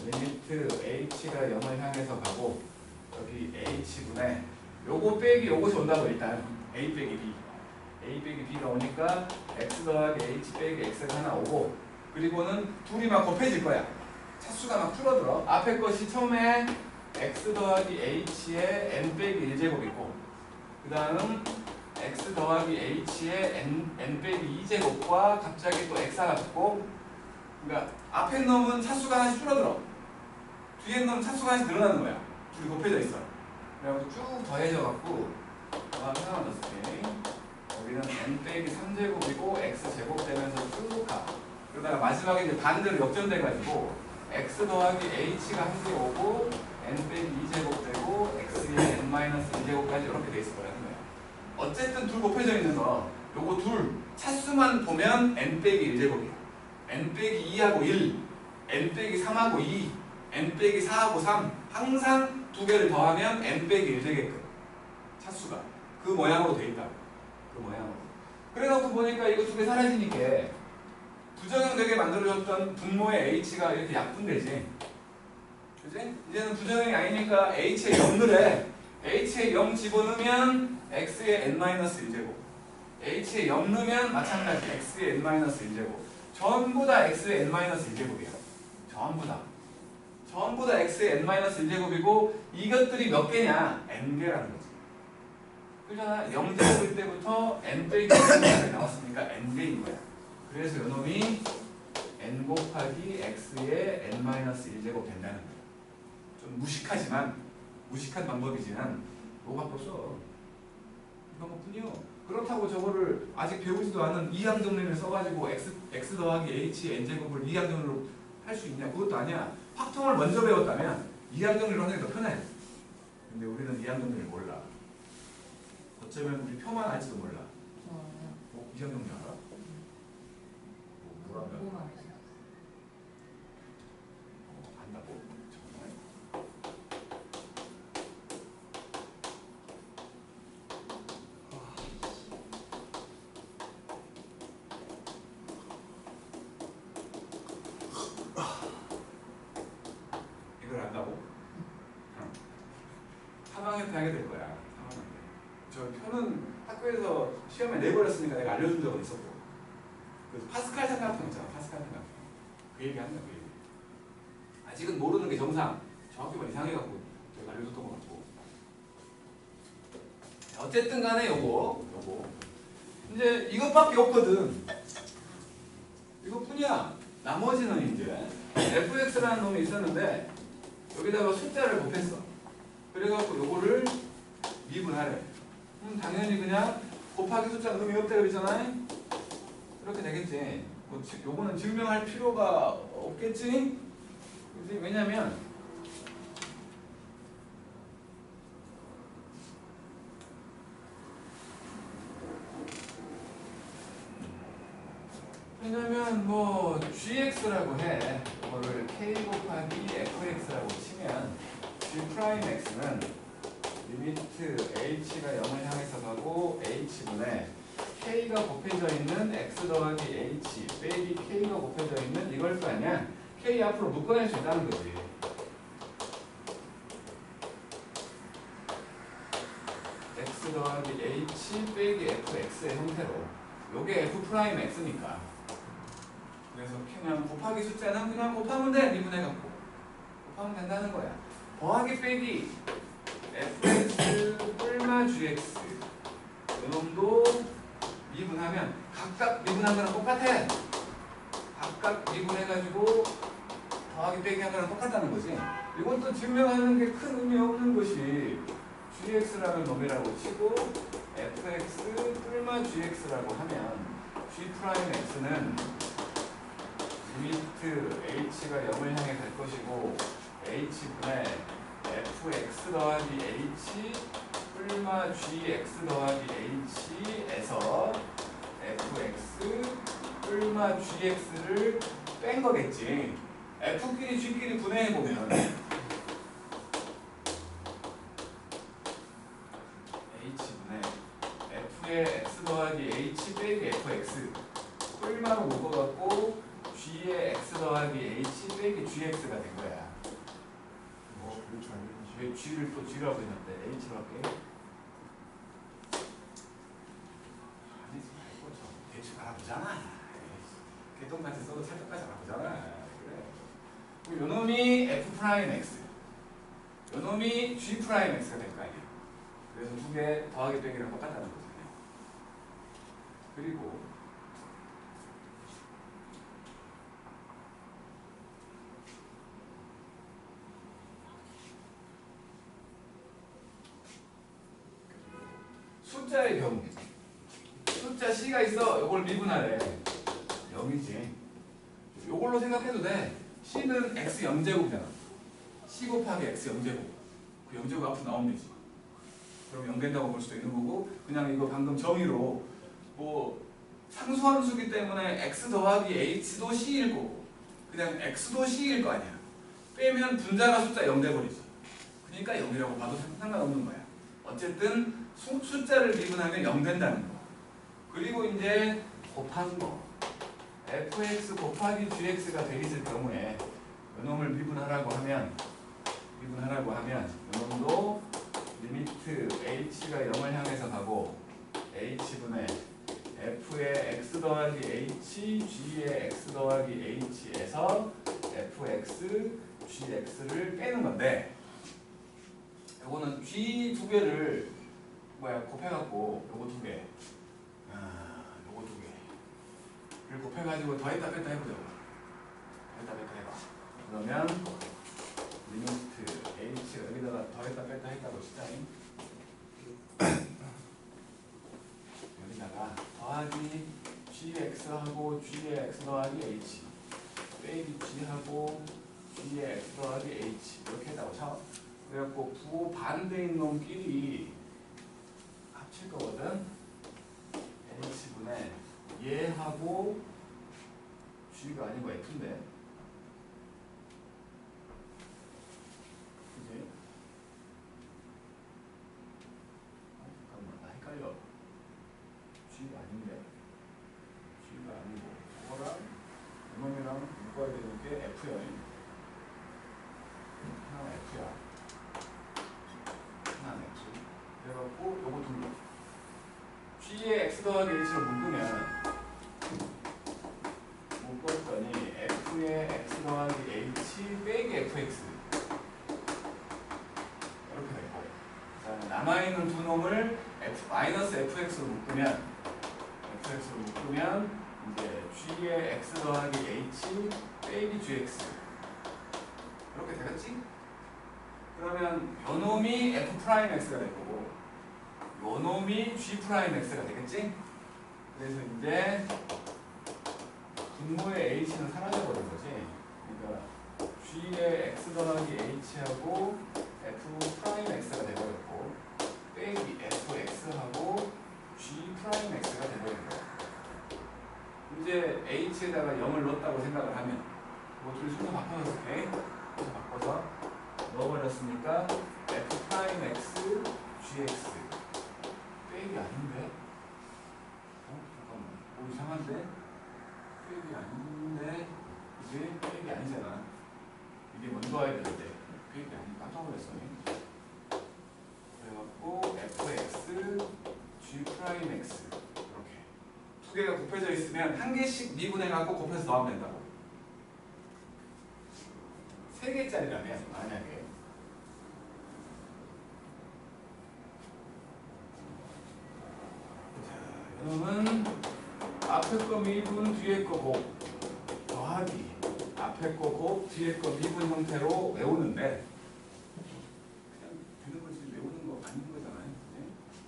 리미트 h가 0을 향해서 가고 여기 h분에 요거 빼기 요것이 온다고 일단 a 빼기 b가 오니까 x 더하기 h 빼기 x가 하나 오고 그리고는 둘이 막 곱해질 거야. 차수가 막 줄어들어. 앞에 것이 처음에 x 더하기 h의 n 빼기 1제곱 있고 그 다음 x 더하기 h의 n 빼기 2제곱과 갑자기 또 x가 붙고 그러니까 앞에 놈은 차수가 하나씩 줄어들어. 뒤에 놈은 차수가 하나씩 늘어나는 거야. 둘이 곱해져 있어. 그래가지고 쭉 더해져갖고 하나 더 쓸게. 여기는 n 빼기 3제곱이고 x제곱 되면서 쭉 가. 그러다가 마지막에 이제 반대로 역전돼가지고 x 더하기 h가 한 개 오고 n 빼기 2제곱 되고 x의 n-1제곱까지 이렇게 돼 있을 거라는 거야. 어쨌든 둘 곱해져 있는 거 요거 둘 차수만 보면 n 빼기 1제곱이야. n 빼기 2하고 1, n 빼기 3하고 2, n 빼기 4하고 3 항상 두 개를 더하면 n 빼기 1 되게끔 차수가 그 모양으로 돼 있다고. 그 모양으로. 그래놓고 보니까 이거 두 개 사라지니까 부정형되게 만들어졌던 분모의 h가 이렇게 약분되지. 그지? 이제는 부정형이 아니니까 h에 0을 해. h에 0 집어넣으면 x의 n-1제곱. h에 0 넣으면 마찬가지 x의 n-1제곱. 전부 다 x의 n-1제곱이야. 전부 다 x의 n-1제곱이고 이것들이 몇 개냐? n개라는 거지. 그잖아. 0제곱일 때부터 n 빼기 1이 나왔으니까 n개인 거야. 그래서 요놈이 n 곱하기 x의 n-1제곱 된다는 거야. 좀 무식한 방법이지만 뭐가 없어. 이런 것뿐이요. 그렇다고 저거를 아직 배우지도 않은 이항 정리를 써가지고 x 더하기 h n제곱을 이항 정리로 할 수 있냐? 그것도 아니야. 확통을 먼저 배웠다면 이항 정리로 하는 게 더 편해. 근데 우리는 이항 정리를 몰라. 어쩌면 우리 표만 알지도 몰라. 저는 이항 정리 알아? 뭐라면? 뭐만 알지. 안다고? 정말? 이걸 안다고? 3학년 때 하게 될 거야. 3학년 때. 저 표는 학교에서 시험에 내버렸으니까 내가 알려준 적은 있었고. 그래서 파스칼 삼각형 있잖아. 파스칼 삼각형. 그 얘기 한다. 그 얘기. 아직은 모르는 게 정상. 정확히만 이상해갖고 제가 알려줬던 것 같고. 어쨌든 간에 요거 이제 이것밖에 없거든. 이것뿐이야. 나머지는 이제 fx라는 놈이 있었는데 여기다가 숫자를 곱했어. 그래갖고 요거를 미분하래. 당연히 그냥 곱하기 숫자 놈이 없다 그러잖아. 이렇게 되겠지. 뭐 요거는 증명할 필요가 없겠지. 그치? 왜냐면 뭐 gx라고 해. 이거를 k 곱하기 fx라고 치면 g 프라임 x는 리미트 h가 0을 향해서 가고 h분의 k가 곱해져 있는 x 더하기 h 빼기 k가 곱해져 있는 이걸 거 아니야. k 앞으로 묶어낼 수 있다는 거지. x 더하기 h 빼기 fx의 형태로 요게 f 프라임 x니까. 그래서 그냥 곱하기 숫자는 그냥 곱하면 돼. 미분해갖고 곱하면 된다는 거야. 더하기 빼기 fx 뿔마 gx 이놈도 미분하면 각각 미분한 거랑 똑같아. 각각 미분해가지고 더하기 빼기 한 거랑 똑같다는 거지. 이건 또 증명하는 게 큰 의미 없는 것이 gx라는 놈이라고 치고 fx 뿔마 gx라고 하면 g 프라임 x는 리미트 h가 0을 향해 갈 것이고 h분의 fx 더하기 h 뿔마 gx 더하기 h에서 fx 뿔마 gx를 뺀 거겠지. f끼리 g끼리 분해해보면 h분의 f의 x 더하기 h 빼기 fx 뿔마로 묶어갖고 g의 x 더하기 h 빼기 gx가 된 거야. 왜 g를 또 g라고 했는데 h로 할게. 아니지 말고 저 대충 알아보잖아. 개똥같이 써도 찰떡같이 알아보잖아. 그래. 요 놈이 f 프라임 x, 요 놈이 g 프라임 x가 될 거 아니야. 그래서 두 개 더하기 빼기랑 똑같다는 거잖아요. 그리고 숫자의 경우 숫자 c가 있어. 요걸 미분하래. 0이지. 요걸로 생각해도 돼. c는 x 0제곱이잖아. c 곱하기 x 0제곱. 그 0제곱 앞으로 나오면 되지. 그럼 0 된다고 볼 수도 있는 거고, 그냥 이거 방금 정의로 뭐 상수함수기 때문에 x 더하기 h도 c일 거고 그냥 x도 c일 거 아니야. 빼면 분자가 숫자 0 돼버리지. 그러니까 0이라고 봐도 상관없는 거야. 어쨌든 숫자를 미분하면 0 된다는 거. 그리고 이제 곱한 거. fx 곱하기 gx가 돼 있을 경우에 이놈을 미분하라고 하면 이놈도 리미트 h가 0을 향해서 가고 h분의 f의 x 더하기 h, g의 x 더하기 h에서 fx, gx를 빼는 건데, 요거는 g 두 개를 곱해갖고 요거 두 개, 요거 두 개를 곱해가지고 더했다 뺐다 해보자고. 더했다 뺐다 해봐. 그러면 리미트 h가 여기다가 더했다 뺐다 했다고 치자잉. 더하기 gx하고 g의 x 더하기 h 빼기 g하고 g의 x 더하기 h 이렇게 했다고 쳐. 그래갖고 부 반대인 놈끼리 합칠 거거든. h분의 얘하고 g가 아니고 f인데 그지? 잠깐만 나 헷갈려. g가 아닌데 g가 아니고 이거랑 이놈이랑 묶어야 되는 게 f야. 하나 f야. 하나 f. 그래갖고 요거 둘러. g의 x 더하기 h로 묶었더니 f의 x 더하기 h 빼기 fx 이렇게 되고, 자 남아있는 두 놈을 마이너스 fx로 묶으면 이제 g의 x 더하기 h 빼기 gx 이렇게 되겠지? 그러면 요 놈이 f 프라임 x가 될 거고 요 놈이 g 프라임 x가 되겠지? 그래서 이제 분모의 h는 사라져버린 거지. 그러니까 g의 x 더하기 h하고 f 프라임 x가 되버렸고 빼기 fx하고 g 프라임 x가 되버린 거야. 이제 h에다가 0을 넣었다고 생각을 하면 뭐 둘이 순서 바꿔서 이렇게 바꿔서 넣어버렸으니까 f 프라임 x gx 빼기 아닌데? 잠깐만 뭐 이상한데? 빼기 아닌데? 이게 빼기 아니잖아. 이게 먼저 와야 되는데 빼기 아니 깜짝 놀랐어. 그래갖고 fx g 프라임 x 이렇게 두 개가 곱해져 있으면 한 개씩 미분해갖고 곱해서 더하면 된다고. 세 개짜리라면 만약에 자 이놈은 앞에 거 미분 뒤에 거 곱 더하기 앞에 거 곱 뒤에 거 미분 형태로 외우는데 그냥 되는 거지 외우는 거 아닌 거잖아요.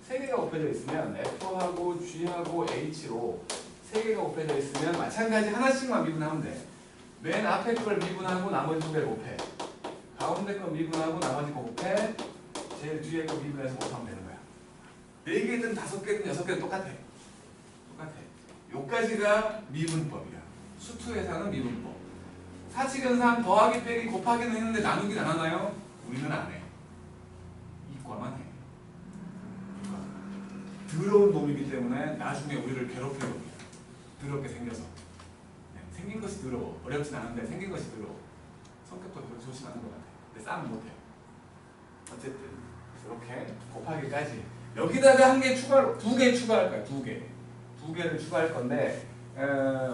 세 개가 곱해져 있으면 f하고 g하고 h로 세 개가 곱해져 있으면 마찬가지 하나씩만 미분하면 돼. 맨 앞에 걸 미분하고 나머지 두 개 곱해. 가운데 거 미분하고 나머지 거 곱해. 제일 뒤에 거 미분해서 곱하면 되는 거야. 4개든 5개든 6개든 똑같아. 요까지가 미분법이야. 수투에서는 미분법. 사칙은상 더하기 빼기 곱하기는 했는데 나누긴 안 하나요? 우리는 안 해. 이과만 해. 더러운 놈이기 때문에 나중에 우리를 괴롭힐 놈이야. 더럽게 생겨서. 생긴 것이 더러워. 어렵진 않은데 생긴 것이 더러워. 성격도 그렇게 좋진 않은 것 같아. 근데 싸움 못해요. 어쨌든 이렇게 곱하기까지. 여기다가 한 개 추가로 2개 추가할 거야. 2개를 추가할 건데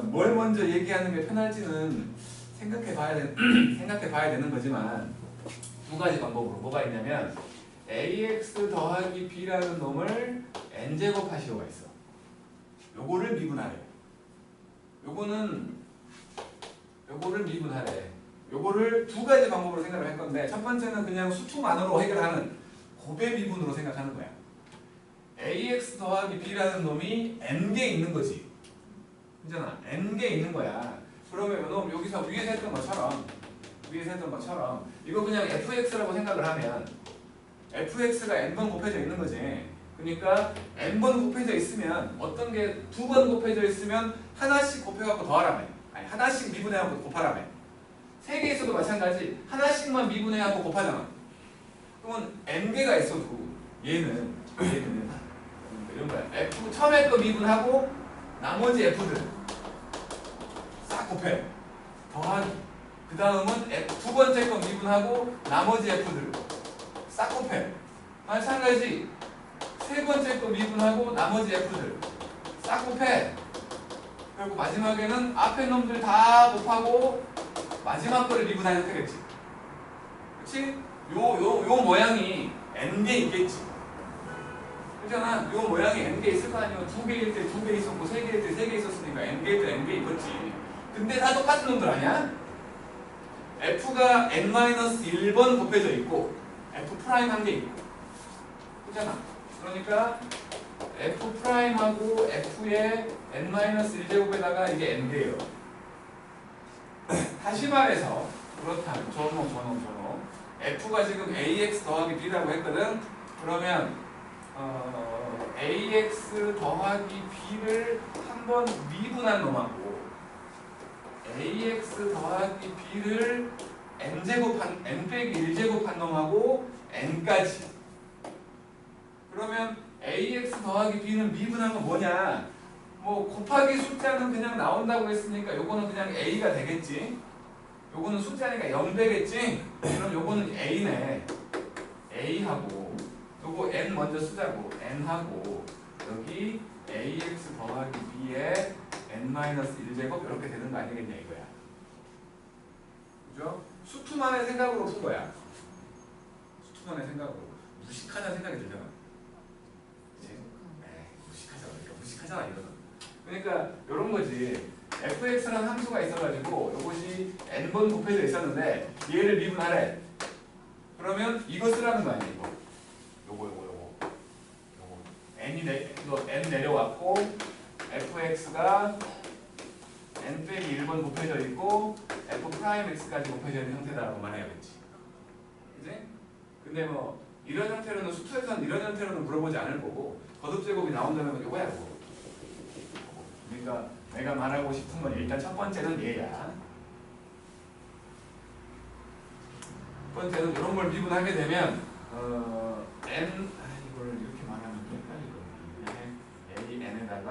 뭘 먼저 얘기하는 게 편할지는 생각해 봐야 되는 거지만 두 가지 방법으로 뭐가 있냐면 ax 더하기 b라는 놈을 n제곱 하시오가 있어. 요거를 미분하래. 요거를 미분하래. 요거를 두 가지 방법으로 생각을 할 건데 첫 번째는 그냥 수투만으로 해결하는 곱의 미분으로 생각하는 거야. ax 더하기 b라는 놈이 n개 있는 거지. 그잖아. n개 있는 거야. 그러면 요놈 여기서 위에서 했던 것처럼 이거 그냥 fx라고 생각을 하면 fx가 n번 곱해져 있는 거지. 그러니까 n번 곱해져 있으면 어떤 게 2번 곱해져 있으면 하나씩 곱해갖고 더하라며. 아니 하나씩 미분해갖고 곱하라며. 3개 있어도 마찬가지. 하나씩만 미분해갖고 곱하잖아. 그러면 n개가 있어도 얘는 이런 거야. F 처음에 거 미분하고 나머지 F들 싹 곱해. 더하기. 그 다음은 두 번째 거 미분하고 나머지 F들 싹 곱해. 마찬가지. 세 번째 거 미분하고 나머지 F들 싹 곱해. 그리고 마지막에는 앞에 놈들 다 곱하고 마지막 거를 미분하면 되겠지. 그치? 요 모양이 N개 있겠지. 그잖아. 요 모양이 n개 있을 거 아니야. 2개일 때 2개 있었고 3개일 때 3개 있었으니까 n개일 때 n개 있었지. 근데 다 똑같은 놈들 아니야? f가 n-1번 곱해져 있고 f 프라임 한 개 있고. 그잖아. 그러니까 f 프라임하고 f의 n-1제곱에다가 이게 n개예요. 다시 말해서 그렇다면 전호 f가 지금 ax 더하기 b라고 했거든. 그러면 ax 더하기 b를 한번 미분한 놈하고 ax 더하기 b를 n제곱한 n-1제곱한 놈하고 n까지. 그러면 ax 더하기 b는 미분한 건 뭐냐? 뭐 곱하기 숫자는 그냥 나온다고 했으니까 요거는 그냥 a가 되겠지. 요거는 숫자니까 0 되겠지. 그럼 요거는 a네. a하고 요거 n 먼저 쓰자고. n하고 여기 ax 더하기 b의 n-1제곱 이렇게 되는 거 아니겠냐 이거야. 그죠? 수투만의 생각으로 푼 거야. 수투만의 생각으로. 무식하다 생각이 들잖아. 그치? 무식하잖아. 그러니까 무식하잖아 이거는. 그러니까 이런 거지. fx라는 함수가 있어가지고 이것이 n번 곱해져 있었는데 얘를 미분하래. 그러면 이거 쓰라는 거 아니야 이거. 요거 n 내려왔고 fx가 n-1번 곱해져 있고 f'x까지 곱해져 있는 형태다라고 말해야겠지. 그지? 근데 뭐 이런 형태로는 수투에서는 이런 형태로는 물어보지 않을 거고 거듭제곱이 나온다면 이거야 이거. 그러니까 내가 말하고 싶은 건 일단 첫 번째는 얘야. 첫 번째는 이런 걸 미분하게 되면 이걸 이렇게 말하면 헷갈리거든요. n에다가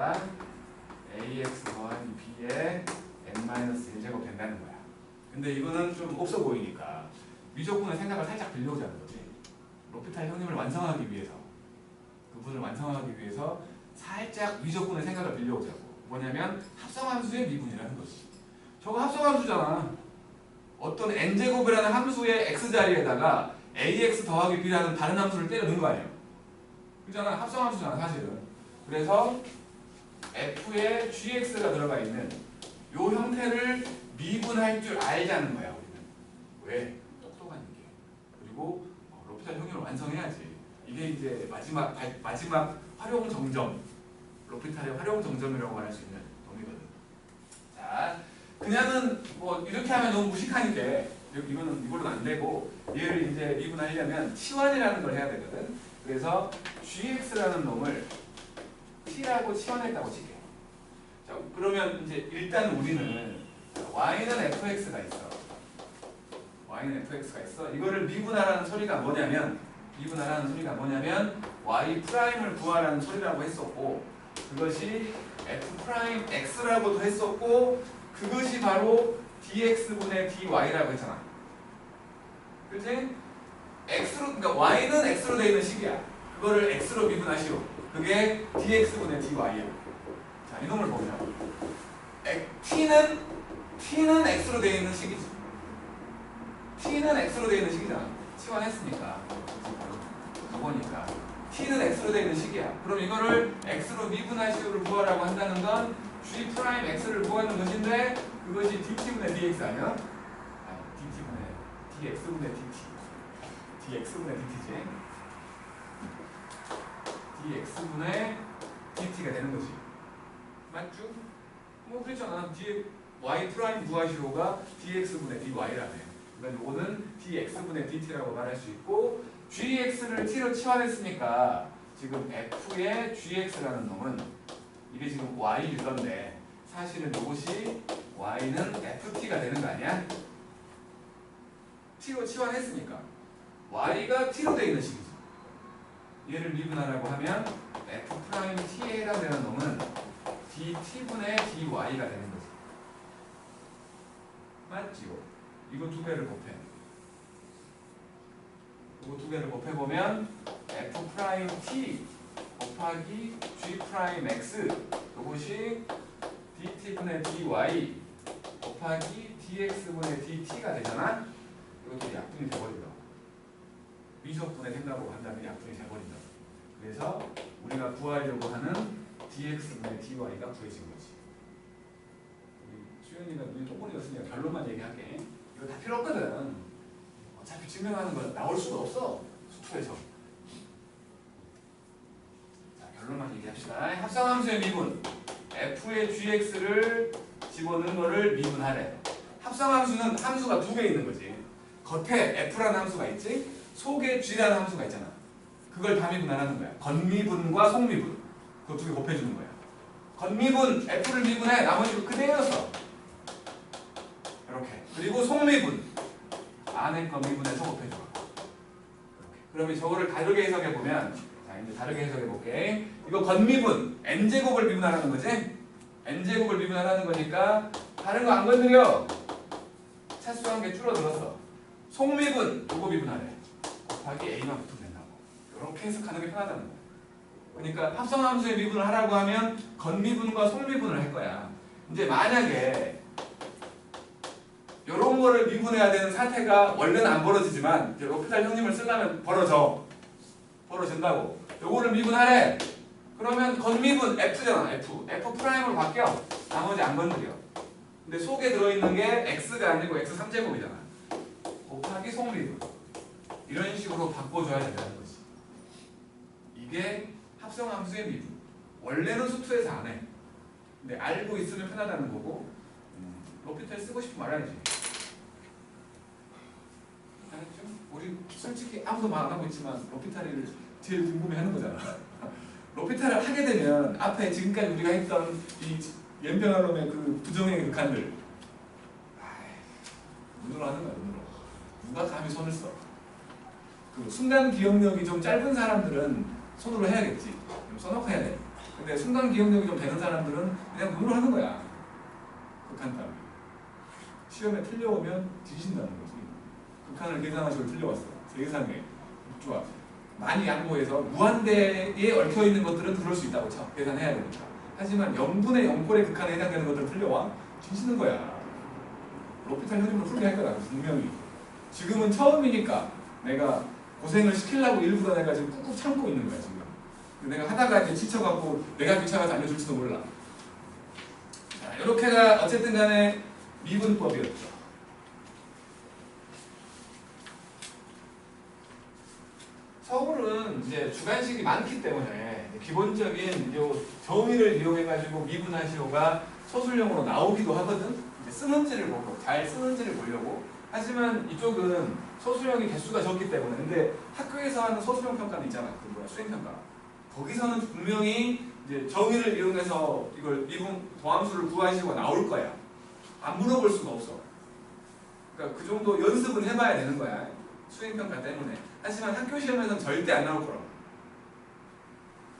ax 더하기 b의 n-1제곱 된다는 거야. 근데 이거는 좀 없어 보이니까 미적분의 생각을 살짝 빌려오자는 거지. 로피탈 형님을 완성하기 위해서, 그분을 완성하기 위해서 살짝 미적분의 생각을 빌려오자고. 뭐냐면 합성함수의 미분이라는 것이. 저거 합성함수잖아. 어떤 n제곱이라는 함수의 x자리에다가 ax 더하기 b라는 다른 함수를 때려 넣은 거 아니에요. 그잖아. 합성함수잖아 사실은. 그래서 f에 gx가 들어가 있는 요 형태를 미분할 줄 알자는 거야 우리는. 왜? 똑똑한 게. 그리고 로피탈 형님을 완성해야지. 이게 이제 마지막 활용 정점. 로피탈의 활용 정점이라고 말할 수 있는 놈이거든. 자, 그냥은 뭐 이렇게 하면 너무 무식하니까 이걸로는 안 되고 얘를 이제 미분하려면 치환이라는 걸 해야 되거든. 그래서 gx라는 놈을 t라고 치환했다고 칠게. 자, 그러면 이제 일단 우리는 y는 fx가 있어. y는 fx가 있어. 이거를 미분하라는 소리가 뭐냐면 y 프라임을 구하라는 소리라고 했었고. 그것이 f'x라고도 했었고 그것이 바로 dx분의 dy라고 했잖아. 그치? 그러니까 y는 x로 되어 있는 식이야. 그거를 x로 미분하시오. 그게 dx분의 dy야. 자, 이놈을 보면 t는 x로 되어 있는 식이지. t는 x로 되어 있는 식이잖아. 치환했으니까. 그거니까. t는 x로 되어 있는 식이야. 그럼 이거를 x로 미분하시오를 구하라고 한다는 건 g'x를 구하는 것인데 그것이 dt분의 dx 아니야? 아니, dx분의 dt. dx분의 dt지. dx분의 dt가 되는 거지. 맞죠? 뭐 그랬잖아. 뒤에 y 프라임 구하시오가 dx분의 dy라며. 그러니까 이거는 dx분의 dt라고 말할 수 있고 gx를 t로 치환했으니까 지금 f의 gx라는 놈은 이게 지금 y일 건데 사실은 이것이 y는 ft가 되는 거 아니야? t로 치환했으니까 y가 t로 되어 있는 식이지. 얘를 미분하라고 하면 f't에 해당되는 놈은 dt분의 dy가 되는 거지. 맞지요? 이거 두 개를 곱해. 이거 두 개를 곱해보면 f't 곱하기 g'x 이것이 dt분의 dy 곱하기 dx분의 dt가 되잖아? 이것도 약분이 돼버린다. 미적분의 생각으로 한다면 약분이 돼버린다. 그래서 우리가 구하려고 하는 dx분의 dy가 구해진 거지. 우리 수현이가 눈이 똥꼬리였으니까 결론만 얘기할게. 이거 다 필요 없거든. 어차피 증명하는 건 나올 수가 없어. 수투에서. 자, 결론만 얘기합시다. 합성함수의 미분 f의 gx를 집어넣은 거를 미분하래. 합성함수는 함수가 두 개 있는 거지. 겉에 f라는 함수가 있지, 속에 g라는 함수가 있잖아. 그걸 다 미분하라는 거야. 겉미분과 속미분, 그거 두 개 곱해주는 거야. 겉미분 f를 미분해, 나머지 그대로 써. 이렇게. 그리고 속미분 안에 거 미분해서 곱해줘. 그러면 저거를 다르게 해석해 보면, 자 이제 다르게 해석해 볼게. 이거 겉미분 n제곱을 미분하라는 거지. n제곱을 미분하라는 거니까 다른 거 안 건드려. 차수한 게 줄어들었어. 속미분 요거 미분하래. 곱하기 a만 붙으면 된다고. 이렇게 해석하는 게 편하다는 거야. 그러니까 합성함수의 미분을 하라고 하면 겉미분과 속미분을 할 거야. 이제 만약에 이런 거를 미분해야 되는 사태가 원래는 안 벌어지지만 이제 로피탈 형님을 쓰려면 벌어진다고. 요거를 미분하래. 그러면 겉미분 f잖아. f 프라임으로 바뀌어. 나머지 안 건드려. 근데 속에 들어있는 게 x가 아니고 x 3제곱이잖아. 곱하기 속미분. 이런 식으로 바꿔줘야 된다는 거지. 이게 합성함수의 미분. 원래는 수투에서 안 해. 근데 알고 있으면 편하다는 거고. 로피탈 쓰고 싶으면 말아야지. 알겠죠? 우리 솔직히 아무도 말 안 하고 있지만 로피탈을 제일 궁금해하는 거잖아. 로피탈을 하게 되면 앞에 지금까지 우리가 했던 이 연변한 놈의 그 부정의 극한들 눈으로 하는 거야. 눈으로. 누가 감히 손을 써. 그 순간 기억력이 좀 짧은 사람들은 손으로 해야겠지. 써놓고 해야 돼. 근데 순간 기억력이 좀 되는 사람들은 그냥 눈으로 하는 거야. 극한 따위. 시험에 틀려오면 뒤진다는 거지. 극한을 계산하시고 틀려왔어. 세상에. 좋아. 많이 양보해서 무한대에 얽혀있는 것들은 그럴 수 있다고 쳐. 계산해야 되니까. 하지만 0분의 0꼴의 극한에 해당되는 것들은 틀려와. 뒤지는 거야. 로피탈 흐름을 풀게 할 거다. 분명히. 지금은 처음이니까 내가 고생을 시키려고 일부러 내가 지금 꾹꾹 참고 있는 거야. 지금. 내가 하다가 이제 지쳐갖고 내가 귀찮아서 알려줄지도 몰라. 자, 이렇게가 어쨌든 간에 미분법이었죠. 서울은 이제 주관식이 많기 때문에 기본적인 요 정의를 이용해가지고 미분하시오가 소술형으로 나오기도 하거든. 이제 쓰는지를 보고 잘 쓰는지를 보려고. 하지만 이쪽은 소수형이 개수가 적기 때문에. 근데 학교에서 하는 소수형 평가는 있잖아. 그 뭐야 수행평가. 거기서는 분명히 이제 정의를 이용해서 이걸 미분 도함수를 구하시고 나올 거야. 안 물어볼 수가 없어. 그러니까 그 정도 연습은 해봐야 되는 거야. 수행평가 때문에. 하지만 학교 시험에서는 절대 안 나올 거라고.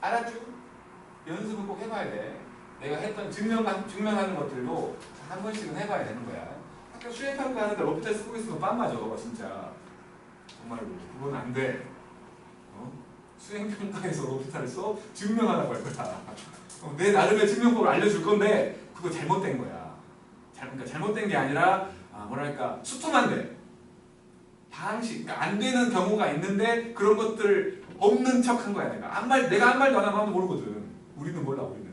알았죠? 연습은 꼭 해봐야 돼. 내가 했던 증명하는 것들도 한 번씩은 해봐야 되는 거야. 학교 수행평가 하는데 로피탈 쓰고 있으면 빰 맞아. 진짜. 정말로. 그건 안 돼. 수행평가에서 로피탈을 써? 증명하라고 할 거다. 내 나름의 증명법을 알려줄 건데 그거 잘못된 거야. 그러니까 잘못된 게 아니라 뭐랄까 수tum만 돼. 방식, 그러니까 안 되는 경우가 있는데 그런 것들 없는 척 한 거야. 내가 한 말도 안 하면 모르거든. 우리는 몰라. 우리는.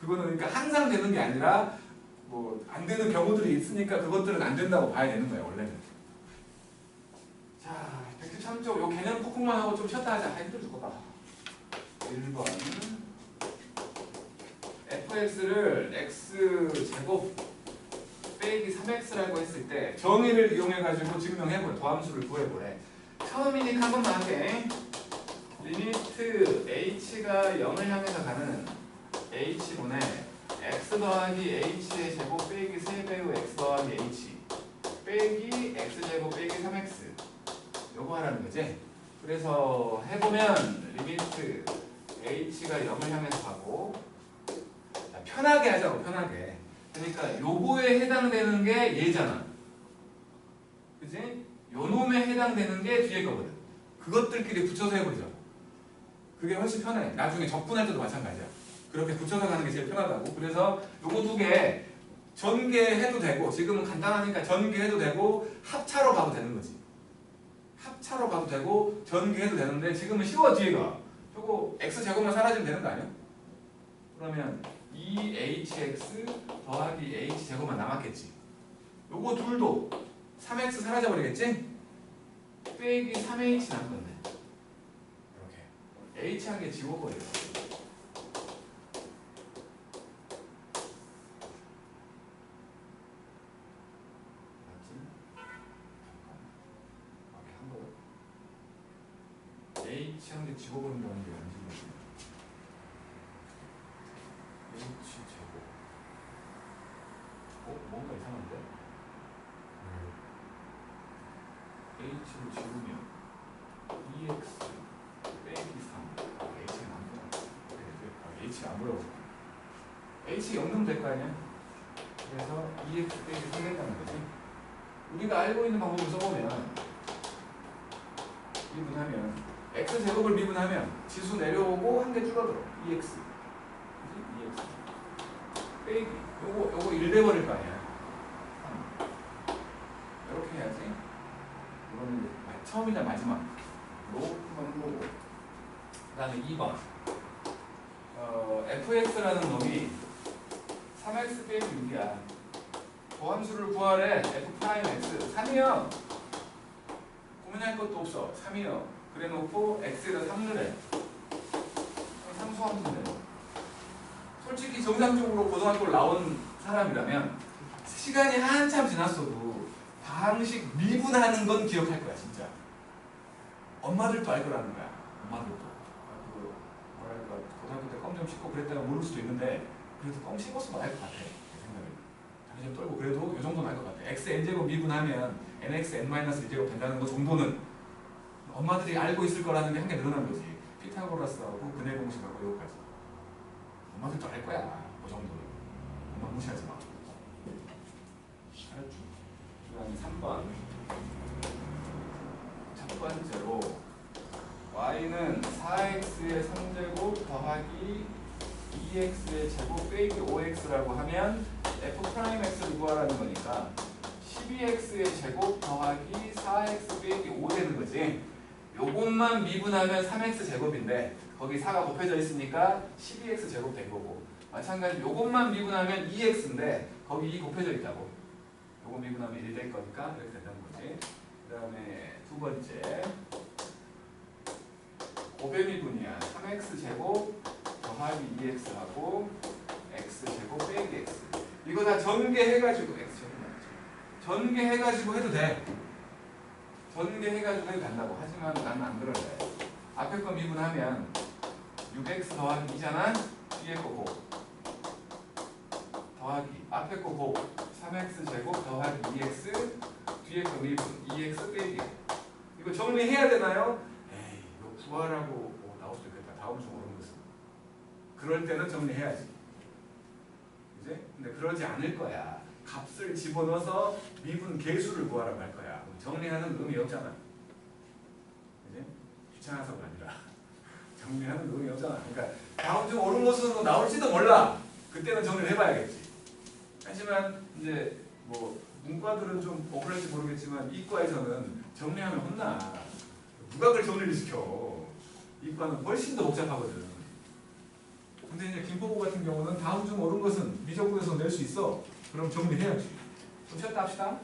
그거는 그러니까 항상 되는 게 아니라 뭐 안 되는 경우들이 있으니까 그것들은 안 된다고 봐야 되는 거야. 원래는. 자, 113쪽 요 개념 콕콕만 하고 좀 쉬었다 하자. 힘들 죽겠다. 1번 fx를 x제곱 빼기 3x라고 했을 때 정의를 이용해가지고 증명해보래. 도함수를 구해보래. 처음이니까 한 번만 할게. 리미트 h가 0을 향해서 가는 h분의 x 더하기 h의 제곱 빼기 3배의 x 더하기 h 빼기 x제곱 빼기 3x 요거 하라는 거지. 그래서 해보면 리미트 h가 0을 향해서 가고, 자, 편하게 하자고. 편하게. 그러니까 요거에 해당되는 게 얘잖아. 그치? 요 놈에 해당되는 게 뒤에 거거든. 그것들끼리 붙여서 해보자. 그게 훨씬 편해. 나중에 적분할 때도 마찬가지야. 그렇게 붙여서 가는 게 제일 편하다고. 그래서 요거 두 개 전개해도 되고, 지금은 간단하니까 전개해도 되고 합차로 봐도 되는 거지. 합차로 봐도 되고 전개해도 되는데 지금은 쉬워. 뒤에가 요거 x제곱만 사라지면 되는 거 아니야? 그러면 2hx 더하기 h제곱만 남았겠지. 요거 둘도 3x 사라져버리겠지? 빼기 3h 남은 건데 이렇게 h 한 개 지워버려. H 한 개 집어버린다는 게 아니지. H 제곱. 뭔가 이상한데? H를 집으면 EX 빼기 3. H가 안 보여. H가 안 보여. H 연금 될 거 아니야? 그래서 EX 빼기 3 된다는 거지. 우리가 알고 있는 방법을 써보면 미분하면 X 제곱을 미분하면 지수 내려오고 한 개 줄어들어. EX. 그지? EX. 빼기. 요거 1 돼버릴 거 아니야. 이렇게 해야지. 이거는 처음이나 마지막으로 한번 보고. 그 다음에 2번. fx라는 놈이 3x 빼기 6이야. 보함수를 구하래. f'x 3이요. 고민할 것도 없어. 3이요. 그래 놓고 x에다 3을 해. 삼수함수인데. 솔직히 정상적으로 고등학교를 나온 사람이라면 시간이 한참 지났어도 방식 미분하는 건 기억할 거야 진짜. 엄마들도 알 거라는 거야. 엄마들도. 뭐랄까 고등학교 때 껌 좀 씹고 그랬다가 모를 수도 있는데 그래도 껌 씹었으면 알 것 같아. 내 생각에. 당연히 좀 떨고 그래도 이 정도는 알 것 같아. x n제곱 미분하면 nx n-1제곱 된다는 거 정도는 엄마들이 알고 있을 거라는 게 한 개 늘어난 거지. 피타고라스하고 근해 공식하고 이거까지. 엄마들도 알 거야. 그 정도는. 엄마 무시하지 마. 알았죠? 그 다음에 3번. 첫 번째로 y는 4x의 3제곱 더하기 2x의 제곱 빼기 5x라고 하면 f'x를 구하라는 거니까 12x의 제곱 더하기 4x 빼기 5 되는 거지. 요것만 미분하면 3x 제곱인데 거기 4가 곱해져 있으니까 12x 제곱 된 거고, 마찬가지로 요것만 미분하면 2x인데 거기 2 곱해져 있다고. 요거 미분하면 1 될 거니까 이렇게 된다는 거지. 그 다음에 두 번째 고배 미분이야. 3x 제곱 더하기 2x하고 x 제곱 빼기 x. 이거 다 전개해가지고 x 제곱 맞죠? 전개해가지고 해도 돼. 전개해가지고 해도 된다고. 하지만 나는 안 그럴래. 앞에 거 미분하면 6x 더하기 2잖아. 뒤에 거 곱. 더하기 앞에 거 곱. 3x 제곱 더하기 2x 뒤에 거 미분 2x 빼기. 이거 정리해야 되나요? 에이 이거 구하라고 나올 수도 있겠다. 다음 주 오는 것은. 그럴 때는 정리해야지. 이제? 근데 그러지 않을 거야. 값을 집어넣어서 미분 개수를 구하라고 할 거야. 정리하는 의미 없잖아. 이제? 귀찮아서가 아니라 정리하는 의미 없잖아. 그러니까 다음 주 옳은 것으로 나올지도 몰라. 그때는 정리를 해봐야겠지. 하지만 이제 뭐 문과들은 좀 억울할지 모르겠지만 이과에서는 정리하면 혼나. 누가 그걸 정리를 시켜. 이과는 훨씬 더 복잡하거든. 근데 이제 김포고 같은 경우는 다음 주 옳은 것은 미적분에서 낼 수 있어. 그럼 정리해야지. 좀 쉬었다 합시다.